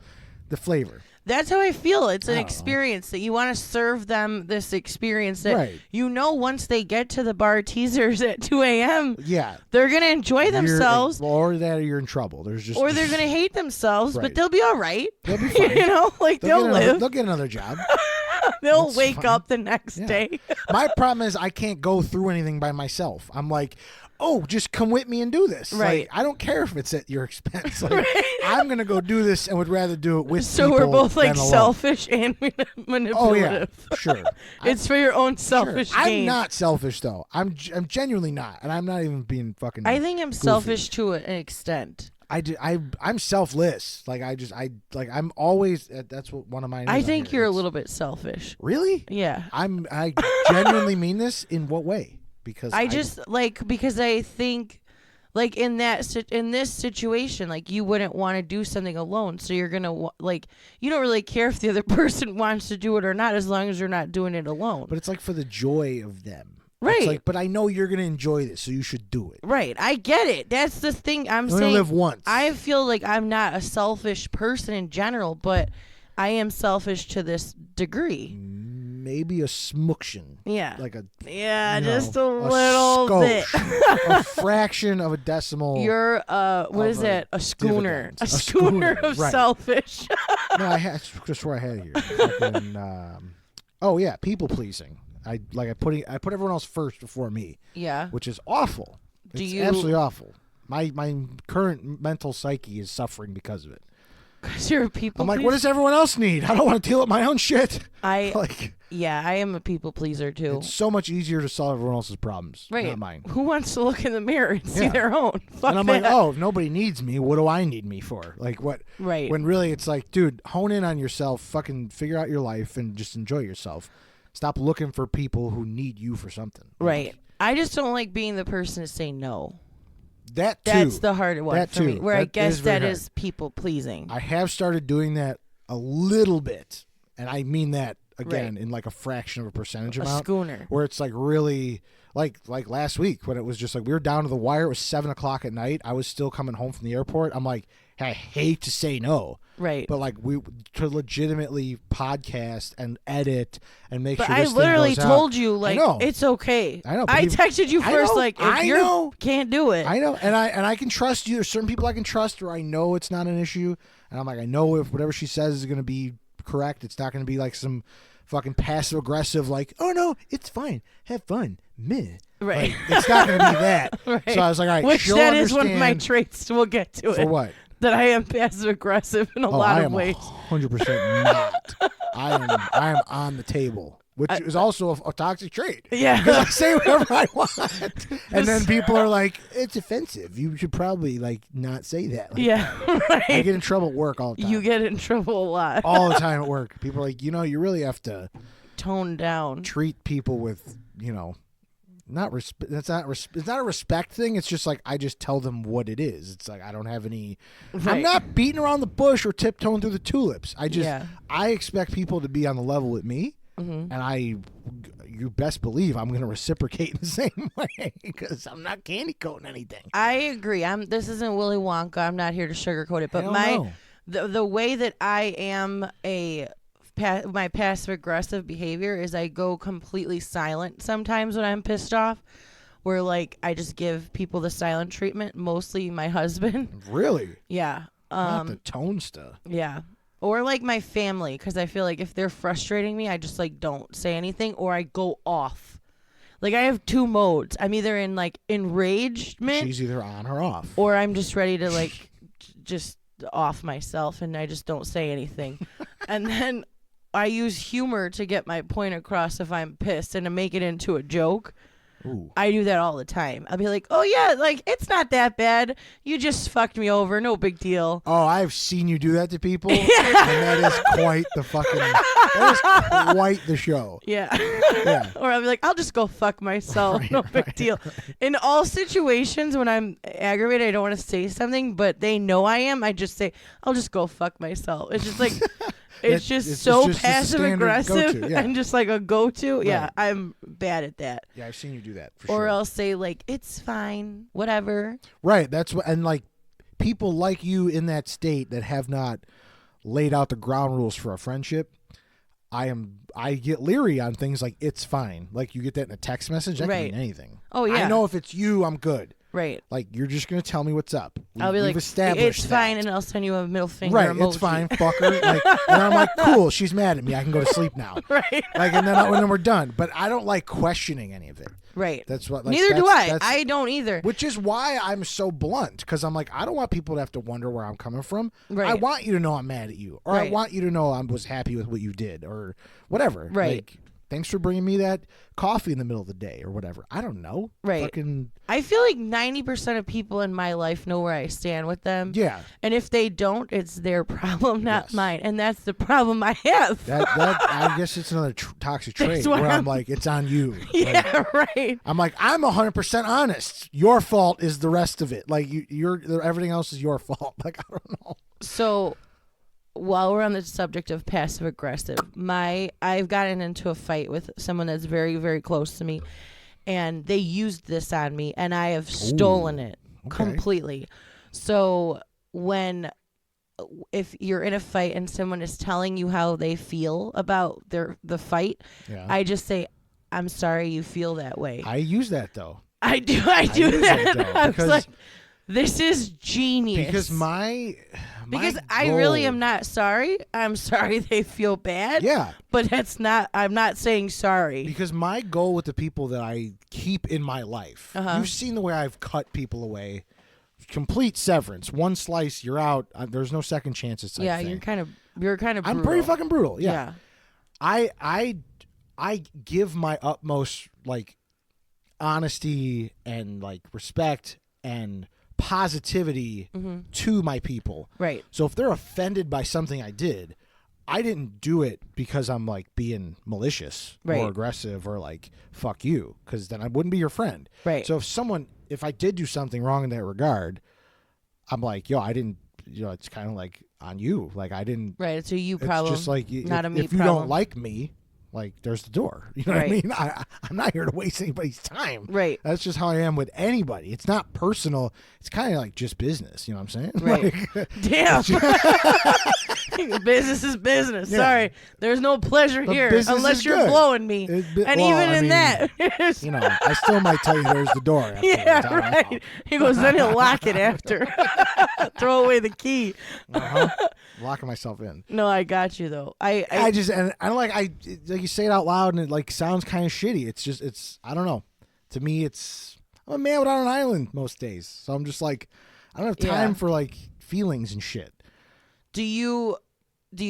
Speaker 2: the flavor.
Speaker 1: That's how I feel. It's
Speaker 2: I
Speaker 1: an
Speaker 2: don't know.
Speaker 1: experience that you want to serve them this experience that
Speaker 2: Right.
Speaker 1: once they get to the bar teasers at 2 a.m.,
Speaker 2: Yeah.
Speaker 1: they're going to enjoy themselves
Speaker 2: Or that you're in trouble. There's just
Speaker 1: or they're going to hate themselves,
Speaker 2: Right.
Speaker 1: but they'll be all right.
Speaker 2: They'll be fine.
Speaker 1: Like they'll live.
Speaker 2: They'll get another job.
Speaker 1: They'll
Speaker 2: That's
Speaker 1: wake
Speaker 2: fine.
Speaker 1: up the next
Speaker 2: Yeah.
Speaker 1: day.
Speaker 2: My problem is I can't go through anything by myself. I'm like, oh, just come with me and do this.
Speaker 1: Right.
Speaker 2: Like, I don't care if it's at your expense. Like, I'm gonna go do this and would rather do it with
Speaker 1: So
Speaker 2: people
Speaker 1: we're both like
Speaker 2: than alone.
Speaker 1: selfish and manipulative.
Speaker 2: Oh yeah, sure.
Speaker 1: It's for your own selfish
Speaker 2: Sure.
Speaker 1: gain.
Speaker 2: I'm not selfish though. I'm genuinely not, and I'm not even being fucking.
Speaker 1: I think I'm
Speaker 2: goofy.
Speaker 1: selfish to an extent.
Speaker 2: I'm selfless. Like I'm always. That's what one of mine.
Speaker 1: I
Speaker 2: is on
Speaker 1: think
Speaker 2: here.
Speaker 1: you're a
Speaker 2: It's-
Speaker 1: little bit selfish.
Speaker 2: Really?
Speaker 1: Yeah.
Speaker 2: I genuinely mean this. In what way? Because
Speaker 1: I just because I think like in this situation, like you wouldn't want to do something alone, so you're gonna you don't really care if the other person wants to do it or not, as long as you're not doing it alone.
Speaker 2: But it's like for the joy of them.
Speaker 1: Right.
Speaker 2: It's like, but I know you're gonna enjoy this, so you should do it.
Speaker 1: Right, I get it. That's the thing I'm
Speaker 2: You only
Speaker 1: saying.
Speaker 2: live once.
Speaker 1: I feel like I'm not a selfish person in general, but I am selfish to this degree.
Speaker 2: Maybe a smuction.
Speaker 1: Yeah.
Speaker 2: Like a
Speaker 1: Yeah,
Speaker 2: you know,
Speaker 1: just a little bit.
Speaker 2: skosh. A fraction of a decimal.
Speaker 1: You're what is
Speaker 2: of a
Speaker 1: it? A schooner.
Speaker 2: dividend.
Speaker 1: A schooner of
Speaker 2: right.
Speaker 1: selfish.
Speaker 2: No, I just where I had it here. Fucking, oh yeah, people pleasing. I put everyone else first before me,
Speaker 1: Yeah.
Speaker 2: which is awful.
Speaker 1: Do
Speaker 2: It's
Speaker 1: you-
Speaker 2: absolutely awful. My current mental psyche is suffering because of it.
Speaker 1: Because you're a people
Speaker 2: I'm like,
Speaker 1: pleaser.
Speaker 2: what does everyone else need? I don't want to deal with my own shit. Like,
Speaker 1: Yeah, I am a people pleaser too.
Speaker 2: it's so much easier to solve everyone else's problems,
Speaker 1: Right.
Speaker 2: not mine.
Speaker 1: Who wants to look in the mirror and see
Speaker 2: Yeah.
Speaker 1: their own? Fuck
Speaker 2: And I'm
Speaker 1: that.
Speaker 2: like, oh, if nobody needs me, what do I need me for? Like, what?
Speaker 1: Right.
Speaker 2: When really it's like, dude, hone in on yourself, fucking figure out your life, and just enjoy yourself. Stop looking for people who need you for something.
Speaker 1: Right. I just don't like being the person to say no.
Speaker 2: That too.
Speaker 1: That's the hard one
Speaker 2: That
Speaker 1: for me.
Speaker 2: too.
Speaker 1: Where I
Speaker 2: That
Speaker 1: guess
Speaker 2: is very
Speaker 1: that
Speaker 2: hard.
Speaker 1: is people pleasing.
Speaker 2: I have started doing that a little bit, and I mean that again
Speaker 1: Right.
Speaker 2: in like a fraction of a percentage
Speaker 1: A
Speaker 2: amount.
Speaker 1: schooner.
Speaker 2: Where it's like really like last week when it was just like we were down to the wire. It was 7:00 at night. I was still coming home from the airport. I'm like, I hate to say no,
Speaker 1: Right.
Speaker 2: but like we to legitimately podcast and edit and make
Speaker 1: But
Speaker 2: sure.
Speaker 1: I
Speaker 2: this thing
Speaker 1: literally
Speaker 2: goes out.
Speaker 1: told you, like,
Speaker 2: know.
Speaker 1: it's okay.
Speaker 2: I know, but
Speaker 1: I
Speaker 2: you-
Speaker 1: texted you
Speaker 2: I
Speaker 1: first,
Speaker 2: know,
Speaker 1: like, if
Speaker 2: I
Speaker 1: you
Speaker 2: know.
Speaker 1: can't do it.
Speaker 2: I know, and I can trust you. There's certain people I can trust, or I know it's not an issue, and I'm like, I know if whatever she says is going to be correct. It's not going to be like some fucking passive aggressive, like, oh no, it's fine, have fun, meh.
Speaker 1: Right.
Speaker 2: Like, it's not going to be that.
Speaker 1: Right.
Speaker 2: So I was like, all right,
Speaker 1: Which
Speaker 2: she'll
Speaker 1: that is one of my
Speaker 2: understand
Speaker 1: traits. We'll get to
Speaker 2: for
Speaker 1: it.
Speaker 2: what?
Speaker 1: That I am passive aggressive in a lot
Speaker 2: I
Speaker 1: of
Speaker 2: am
Speaker 1: ways.
Speaker 2: 100% not. I am on the table, which is also a toxic trait.
Speaker 1: Yeah.
Speaker 2: Because I say whatever I want, and then people are like, "It's offensive. You should probably like not say that." Like,
Speaker 1: Yeah.
Speaker 2: I
Speaker 1: Right.
Speaker 2: get in trouble at work all the time.
Speaker 1: You get in trouble a lot.
Speaker 2: all the time at work. People are like, you really have to
Speaker 1: Tone down.
Speaker 2: treat people with, not respect. It's not a respect thing. It's just like I just tell them what it is. It's like I don't have any. I'm
Speaker 1: Right.
Speaker 2: not beating around the bush or tiptoeing through the tulips.
Speaker 1: Yeah.
Speaker 2: I expect people to be on the level with me,
Speaker 1: Mm-hmm.
Speaker 2: and you best believe I'm going to reciprocate in the same way because I'm not candy coating anything.
Speaker 1: I agree. This isn't Willy Wonka. I'm not here to sugarcoat it, but
Speaker 2: Hell no.
Speaker 1: the way that I am my passive aggressive behavior is I go completely silent sometimes when I'm pissed off, where like I just give people the silent treatment, mostly my husband.
Speaker 2: Really,
Speaker 1: Yeah.
Speaker 2: not the tone stuff.
Speaker 1: Yeah. Or like my family, because I feel like if they're frustrating me, I just like don't say anything, or I go off. Like I have two modes. I'm either in like enragement,
Speaker 2: She's either on or off.
Speaker 1: or I'm just ready to like just off myself, and I just don't say anything. And then I use humor to get my point across if I'm pissed and to make it into a joke.
Speaker 2: Ooh.
Speaker 1: I do that all the time. I'll be like, oh yeah, like it's not that bad. You just fucked me over. No big deal.
Speaker 2: Oh, I've seen you do that to people, and that is quite the fucking. That is quite the show.
Speaker 1: Yeah.
Speaker 2: Yeah.
Speaker 1: Or I'll be like, I'll just go fuck myself.
Speaker 2: Right,
Speaker 1: No big deal. In all situations when I'm aggravated, I don't want to say something, but they know I am. I just say, I'll just go fuck myself. It's just like, It's just
Speaker 2: it's
Speaker 1: so
Speaker 2: just a
Speaker 1: passive
Speaker 2: standard
Speaker 1: aggressive
Speaker 2: go-to, yeah.
Speaker 1: and just like a go-to. Yeah,
Speaker 2: Right.
Speaker 1: I'm bad at that.
Speaker 2: Yeah, I've seen you do that for
Speaker 1: Or
Speaker 2: sure.
Speaker 1: I'll say like, it's fine, whatever.
Speaker 2: Right. That's what, and like people like you in that state that have not laid out the ground rules for a friendship. I get leery on things like it's fine. Like you get that in a text message. That
Speaker 1: Right.
Speaker 2: can mean anything.
Speaker 1: Oh, yeah.
Speaker 2: I know if it's you, I'm good.
Speaker 1: Right.
Speaker 2: Like you're just gonna tell me what's up.
Speaker 1: I'll be
Speaker 2: We've
Speaker 1: like,
Speaker 2: established
Speaker 1: it's fine,
Speaker 2: that.
Speaker 1: and I'll send you a middle finger
Speaker 2: Right,
Speaker 1: emoji.
Speaker 2: it's fine, fucker. Like, and I'm like, cool. She's mad at me. I can go to sleep now.
Speaker 1: Right.
Speaker 2: Like, and then we're done. But I don't like questioning any of it.
Speaker 1: Right.
Speaker 2: That's what. Like,
Speaker 1: Neither do
Speaker 2: that's-
Speaker 1: I. I don't either.
Speaker 2: Which is why I'm so blunt, because I'm like, I don't want people to have to wonder where I'm coming from.
Speaker 1: Right.
Speaker 2: I want you to know I'm mad at you, or I
Speaker 1: Right.
Speaker 2: want you to know I was happy with what you did, or whatever.
Speaker 1: Right.
Speaker 2: Like, thanks for bringing me that coffee in the middle of the day, or whatever. I don't know.
Speaker 1: Right.
Speaker 2: Fucking
Speaker 1: I feel like 90% of people in my life know where I stand with them.
Speaker 2: yeah.
Speaker 1: And if they don't, it's their problem, not
Speaker 2: Yes.
Speaker 1: mine. And that's the problem I have.
Speaker 2: That I guess it's another toxic trait
Speaker 1: That's why
Speaker 2: where I'm
Speaker 1: I'm-
Speaker 2: like, it's on you. Like,
Speaker 1: Yeah, right.
Speaker 2: I'm like, I'm 100% honest. Your fault is the rest of it. Like you're everything else is your fault. Like I don't know.
Speaker 1: So while we're on the subject of passive aggressive, I've gotten into a fight with someone that's very, very close to me, and they used this on me, and I have stolen it
Speaker 2: okay.
Speaker 1: completely. So if you're in a fight and someone is telling you how they feel about the fight,
Speaker 2: Yeah.
Speaker 1: I just say, I'm sorry you feel that way.
Speaker 2: I use that though.
Speaker 1: I do
Speaker 2: use
Speaker 1: that.
Speaker 2: that, though,
Speaker 1: I was
Speaker 2: because-
Speaker 1: like, this is genius.
Speaker 2: Because
Speaker 1: Because I really am not sorry. I'm sorry they feel bad.
Speaker 2: Yeah.
Speaker 1: But I'm not saying sorry.
Speaker 2: Because my goal with the people that I keep in my life, you've seen the way I've cut people away. Complete severance. One slice, you're out. There's no second chances. Type
Speaker 1: Yeah,
Speaker 2: thing.
Speaker 1: you're kind of brutal.
Speaker 2: I'm pretty fucking brutal. Yeah. I give my utmost like honesty and like respect and positivity to my people.
Speaker 1: Right.
Speaker 2: So if they're offended by something I did, I didn't do it because I'm like being malicious
Speaker 1: Right.
Speaker 2: or aggressive or like fuck you, because then I wouldn't be your friend.
Speaker 1: Right.
Speaker 2: So if I did do something wrong in that regard, I'm like, yo, I didn't. It's kind of like on you. Like I didn't.
Speaker 1: Right. It's a you problem.
Speaker 2: It's just like
Speaker 1: not a me
Speaker 2: if you
Speaker 1: problem.
Speaker 2: don't like me, like there's the door. You know what I
Speaker 1: Right.
Speaker 2: mean? I'm not here to waste anybody's time.
Speaker 1: Right.
Speaker 2: That's just how I am with anybody. It's not personal. It's kind of like just business. You know what I'm saying?
Speaker 1: Right.
Speaker 2: Like,
Speaker 1: Damn. Business is business.
Speaker 2: Yeah.
Speaker 1: Sorry. There's no pleasure
Speaker 2: But
Speaker 1: here
Speaker 2: business
Speaker 1: unless
Speaker 2: is
Speaker 1: you're
Speaker 2: good.
Speaker 1: blowing me.
Speaker 2: Well,
Speaker 1: And even
Speaker 2: I
Speaker 1: in
Speaker 2: mean,
Speaker 1: that.
Speaker 2: you know, I still might tell you there's the door. Afterwards.
Speaker 1: Yeah,
Speaker 2: I don't know.
Speaker 1: right. He goes, then he'll lock it after. Throw away the key.
Speaker 2: Locking myself in.
Speaker 1: No, I got you though.
Speaker 2: I just and I don't like like you say it out loud and it like sounds kind of shitty. It's I don't know. To me, I'm a man without an island most days, so I'm just like I don't have time
Speaker 1: Yeah.
Speaker 2: for like feelings and shit.
Speaker 1: Do you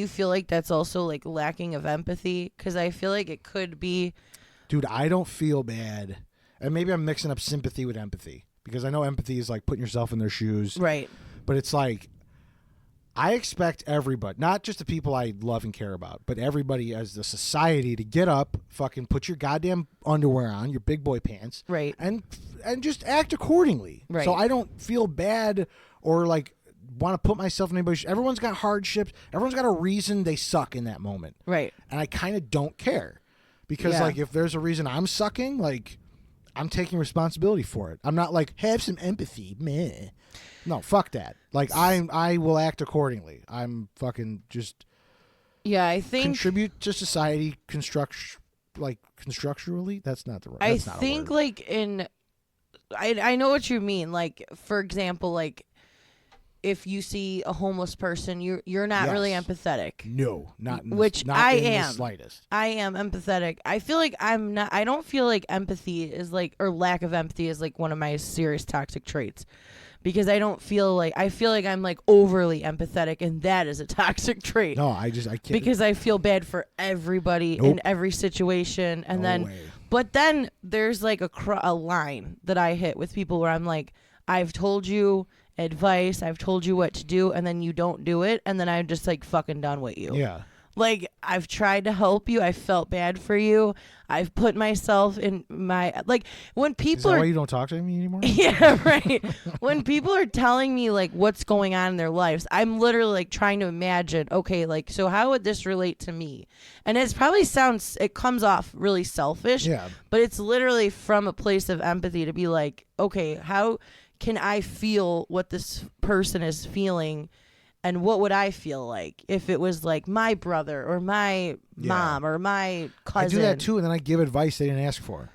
Speaker 1: feel like that's also like lacking of empathy? Because I feel like it could be.
Speaker 2: Dude, I don't feel bad, and maybe I'm mixing up sympathy with empathy because I know empathy is like putting yourself in their shoes,
Speaker 1: Right.
Speaker 2: but it's like. I expect everybody, not just the people I love and care about, but everybody as the society to get up, fucking put your goddamn underwear on, your big boy pants,
Speaker 1: Right.
Speaker 2: and just act accordingly.
Speaker 1: Right.
Speaker 2: So I don't feel bad or like want to put myself in anybody's. Everyone's got hardships. Everyone's got a reason they suck in that moment,
Speaker 1: Right.
Speaker 2: and I kind of don't care because
Speaker 1: Yeah.
Speaker 2: like if there's a reason I'm sucking, like I'm taking responsibility for it. I'm not like have some empathy, meh. No, fuck that. Like I will act accordingly. I'm fucking just
Speaker 1: Yeah, I think.
Speaker 2: contribute to society constructurally. That's not the right.
Speaker 1: I
Speaker 2: That's not a
Speaker 1: think
Speaker 2: word.
Speaker 1: like I know what you mean. Like for example, like if you see a homeless person, you're not really
Speaker 2: Yes.
Speaker 1: empathetic.
Speaker 2: No, not in
Speaker 1: Which
Speaker 2: not
Speaker 1: I
Speaker 2: in
Speaker 1: am.
Speaker 2: the slightest.
Speaker 1: I am empathetic. I feel like I'm not. I don't feel like empathy is like, or lack of empathy is like one of my serious toxic traits. Because I don't feel like, I feel like I'm like overly empathetic, and that is a toxic trait.
Speaker 2: No, I can't.
Speaker 1: Because I feel bad for everybody in every situation, and
Speaker 2: No
Speaker 1: then,
Speaker 2: way.
Speaker 1: but then there's like a line that I hit with people where I'm like, I've told you advice, I've told you what to do, and then you don't do it, and then I'm just like fucking done with you.
Speaker 2: Yeah.
Speaker 1: Like I've tried to help you. I felt bad for you. I've put myself in my, like, when people
Speaker 2: Is that
Speaker 1: are
Speaker 2: why you don't talk to me anymore?
Speaker 1: yeah, right. When people are telling me like what's going on in their lives, I'm literally like trying to imagine, okay, like, so how would this relate to me? And it comes off really selfish,
Speaker 2: Yeah.
Speaker 1: but it's literally from a place of empathy to be like, okay, how can I feel what this person is feeling? And what would I feel like if it was like my brother or my mom or my cousin?
Speaker 2: I do that too, and then I give advice they didn't ask for.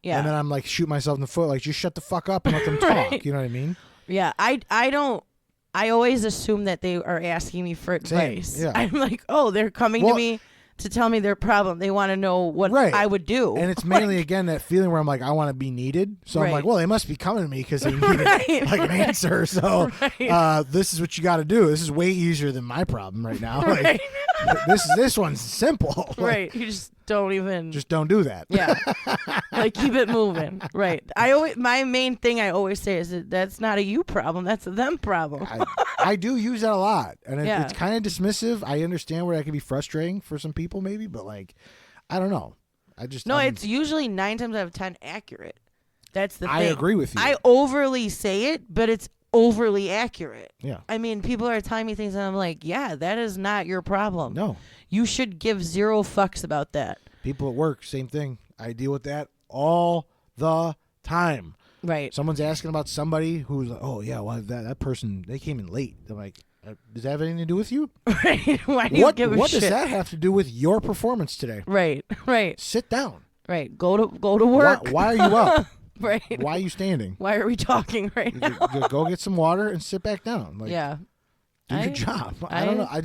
Speaker 1: Yeah.
Speaker 2: And then I'm like, shoot myself in the foot, like, just shut the fuck up and let them talk.
Speaker 1: Right.
Speaker 2: You know what I mean?
Speaker 1: Yeah. I always assume that they are asking me for advice.
Speaker 2: Yeah.
Speaker 1: I'm like, oh, they're coming to me to tell me their problem. They want to know what I would do.
Speaker 2: And it's mainly, again, that feeling where I'm like, I want to be needed. So I'm like, well, they must be coming to me because they need like an answer. So this is what you got to do. This is way easier than my problem right now. Like, this one's simple.
Speaker 1: Right. You just don't
Speaker 2: do that.
Speaker 1: Yeah. Like, keep it moving. Right. My main thing I always say is that's not a you problem. That's a them problem.
Speaker 2: I do use that a lot. And it's kind of dismissive. I understand where that can be frustrating for some people maybe, but like, I don't know.
Speaker 1: It's usually 9 times out of 10 accurate. That's the thing.
Speaker 2: I agree with you.
Speaker 1: I overly say it, but it's overly accurate.
Speaker 2: Yeah.
Speaker 1: I mean, people are telling me things and I'm like, yeah, that is not your problem.
Speaker 2: No.
Speaker 1: You should give 0 fucks about that.
Speaker 2: People at work, same thing. I deal with that all the time.
Speaker 1: Right.
Speaker 2: Someone's asking about somebody who's like, oh, yeah, well, that person, they came in late. They're like, does that have anything to do with you?
Speaker 1: Right. Why do you give a
Speaker 2: what
Speaker 1: shit?
Speaker 2: does that have to do with your performance today?
Speaker 1: Right. Right.
Speaker 2: Sit down.
Speaker 1: Right. Go to work.
Speaker 2: Why are you up?
Speaker 1: Right.
Speaker 2: Why are you standing?
Speaker 1: Why are we talking right now?
Speaker 2: Go get some water and sit back down. Like,
Speaker 1: yeah.
Speaker 2: Do your job. I don't know. I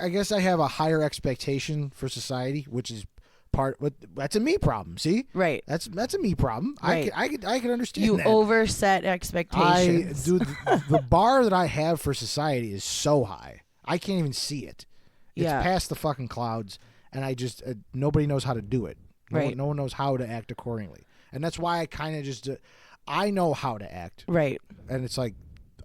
Speaker 2: guess I have a higher expectation for society, which is that's a me problem. See,
Speaker 1: right?
Speaker 2: That's a me problem.
Speaker 1: Right.
Speaker 2: I can understand.
Speaker 1: You
Speaker 2: that.
Speaker 1: overset expectations.
Speaker 2: The bar that I have for society is so high. I can't even see it. It's past the fucking clouds, and I just nobody knows how to do it. No one knows how to act accordingly, and that's why I kind of just I know how to act.
Speaker 1: Right.
Speaker 2: And it's like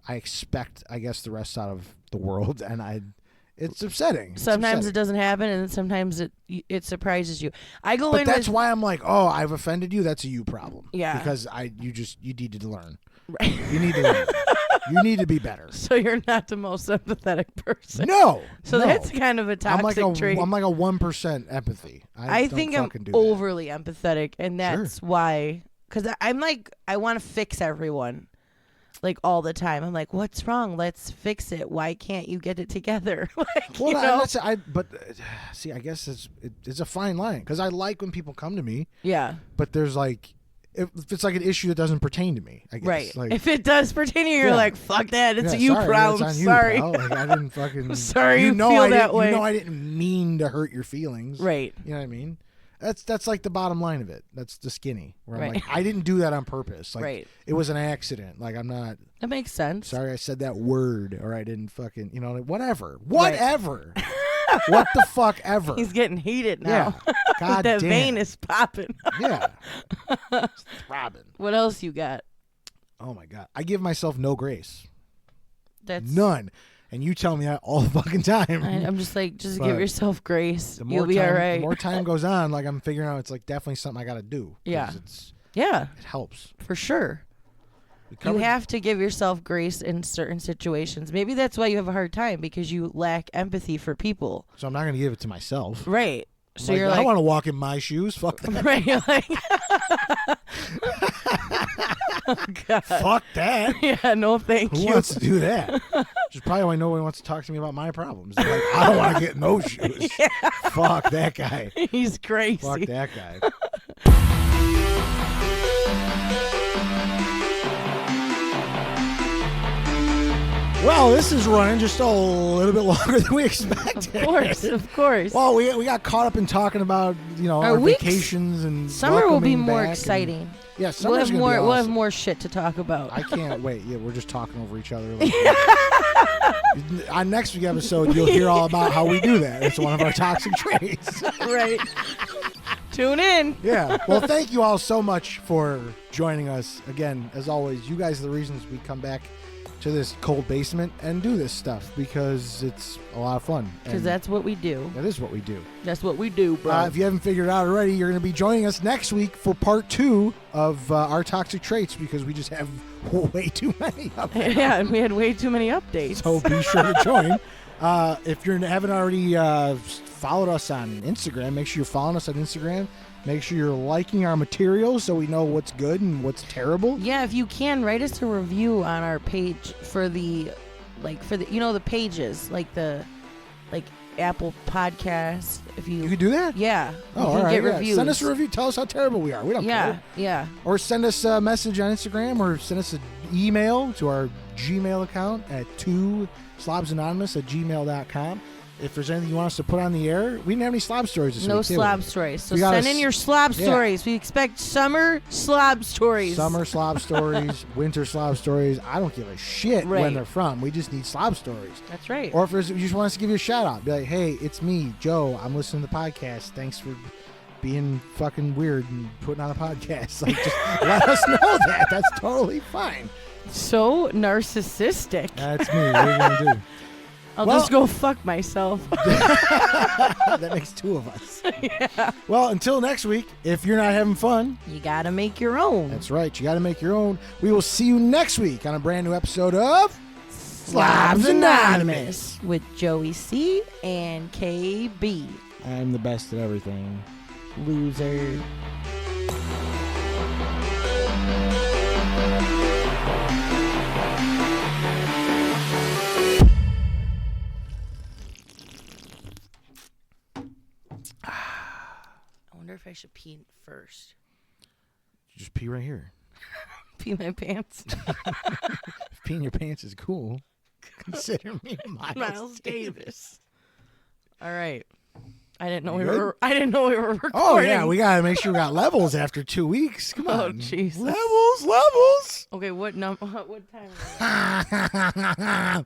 Speaker 2: I expect, I guess, the rest out of the world, and it's upsetting.
Speaker 1: Sometimes it doesn't happen, and sometimes it surprises you.
Speaker 2: But that's why I'm like, oh, I've offended you. That's a you problem.
Speaker 1: Yeah.
Speaker 2: Because you need to learn.
Speaker 1: Right.
Speaker 2: You need to learn. You need to be better.
Speaker 1: So you're not the most sympathetic person.
Speaker 2: No.
Speaker 1: So that's kind of a toxic trait.
Speaker 2: I'm like a 1% empathy.
Speaker 1: I think I'm overly empathetic, and that's why. Because I'm like, I want to fix everyone. Like all the time, I'm like, "What's wrong? Let's fix it. Why can't you get it together?"
Speaker 2: See, I guess it's a fine line because I like when people come to me.
Speaker 1: Yeah.
Speaker 2: But there's like, if it's like an issue that doesn't pertain to me, I guess.
Speaker 1: Right.
Speaker 2: Like,
Speaker 1: if it does pertain to you, you're like, "Fuck that! It's a you
Speaker 2: sorry,
Speaker 1: problem."
Speaker 2: it's on
Speaker 1: Sorry.
Speaker 2: You, like, I didn't fucking.
Speaker 1: Sorry, you feel that way.
Speaker 2: You know, I didn't mean to hurt your feelings.
Speaker 1: Right.
Speaker 2: You know what I mean? That's like the bottom line of it. That's the skinny. Where I'm like, I didn't do that on purpose. Like, it was an accident. Like, I'm not.
Speaker 1: That makes sense.
Speaker 2: Sorry, I said that word, or I didn't fucking, like, whatever. Whatever. What the fuck ever.
Speaker 1: He's getting heated now.
Speaker 2: Yeah. God
Speaker 1: that
Speaker 2: damn.
Speaker 1: vein is popping.
Speaker 2: Yeah. It's throbbing.
Speaker 1: What else you got?
Speaker 2: Oh my God. I give myself no grace.
Speaker 1: That's
Speaker 2: none. And you tell me that all the fucking time.
Speaker 1: I'm just like, give yourself grace.
Speaker 2: You'll
Speaker 1: be all right.
Speaker 2: The more time goes on, like, I'm figuring out it's like definitely something I got to do.
Speaker 1: Yeah.
Speaker 2: It helps.
Speaker 1: For sure. You have to give yourself grace in certain situations. Maybe that's why you have a hard time, because you lack empathy for people.
Speaker 2: So I'm not going to give it to myself.
Speaker 1: Right. So
Speaker 2: you're like, I want to walk in my shoes. Fuck that.
Speaker 1: Right. You're like, oh, God.
Speaker 2: Fuck that.
Speaker 1: Yeah, no thank you.
Speaker 2: Who wants to do that? Which is probably why nobody wants to talk to me about my problems. They're like, I don't want to get in those shoes.
Speaker 1: Yeah.
Speaker 2: Fuck that guy.
Speaker 1: He's crazy.
Speaker 2: Fuck that guy. Well, this is running just a little bit longer than we expected.
Speaker 1: Of course.
Speaker 2: Well, we got caught up in talking about our vacations and
Speaker 1: summer will be more
Speaker 2: back
Speaker 1: exciting.
Speaker 2: Yeah, summer's gonna be awesome.
Speaker 1: We'll have more shit to talk about.
Speaker 2: I can't wait. Yeah, we're just talking over each other. Like, on next week's episode, you'll hear all about how we do that. It's one of our toxic traits.
Speaker 1: Right. Tune in.
Speaker 2: Yeah. Well, thank you all so much for joining us. Again, as always, you guys are the reasons we come back to this cold basement and do this stuff because it's a lot of fun.
Speaker 1: Because that's what we do.
Speaker 2: That is what we do.
Speaker 1: That's what we do, bro.
Speaker 2: If you haven't figured it out already, you're going to be joining us next week for part 2 of our toxic traits because we just have way too many of them.
Speaker 1: Yeah, and we had way too many updates.
Speaker 2: So be sure to join. If you haven't already followed us on Instagram, make sure you're following us on Instagram. Make sure you're liking our materials so we know what's good and what's terrible.
Speaker 1: Yeah, if you can, write us a review on our page for the the pages, like Apple Podcast. If you
Speaker 2: could do that?
Speaker 1: Yeah.
Speaker 2: Oh, all right.
Speaker 1: Get reviews.
Speaker 2: Send us a review. Tell us how terrible we are. We don't care.
Speaker 1: Yeah.
Speaker 2: Or send us a message on Instagram or send us an email to our Gmail account at 2slobsanonymous@gmail.com. If there's anything you want us to put on the air, we didn't have any slob stories this week.
Speaker 1: No slob stories. So
Speaker 2: We
Speaker 1: send
Speaker 2: gotta
Speaker 1: in your slob stories. We expect summer slob stories.
Speaker 2: Summer slob stories, winter slob stories. I don't give a shit when they're from. We just need slob stories.
Speaker 1: That's right.
Speaker 2: Or if you just want us to give you a shout out, be like, hey, it's me, Joe. I'm listening to the podcast. Thanks for being fucking weird and putting on a podcast. Like, just let us know that. That's totally fine.
Speaker 1: So narcissistic.
Speaker 2: That's me. What are you going to do?
Speaker 1: I'll just go fuck myself.
Speaker 2: That makes 2 of us.
Speaker 1: Yeah.
Speaker 2: Well, until next week, if you're not having fun,
Speaker 1: you got to make your own.
Speaker 2: That's right. You got to make your own. We will see you next week on a brand new episode of
Speaker 1: Slobs Anonymous with Joey C. and Kaybee.
Speaker 2: I'm the best at everything.
Speaker 1: Loser. I wonder if I should pee first.
Speaker 2: Just pee right here.
Speaker 1: Pee my pants.
Speaker 2: If peeing your pants is cool, consider me
Speaker 1: Miles Davis. All right. I didn't know
Speaker 2: You
Speaker 1: we
Speaker 2: good?
Speaker 1: were. I didn't know we were recording.
Speaker 2: Oh yeah, we gotta make sure we got levels after 2 weeks. Come on.
Speaker 1: Oh Jesus.
Speaker 2: Levels.
Speaker 1: Okay, what time? Is it?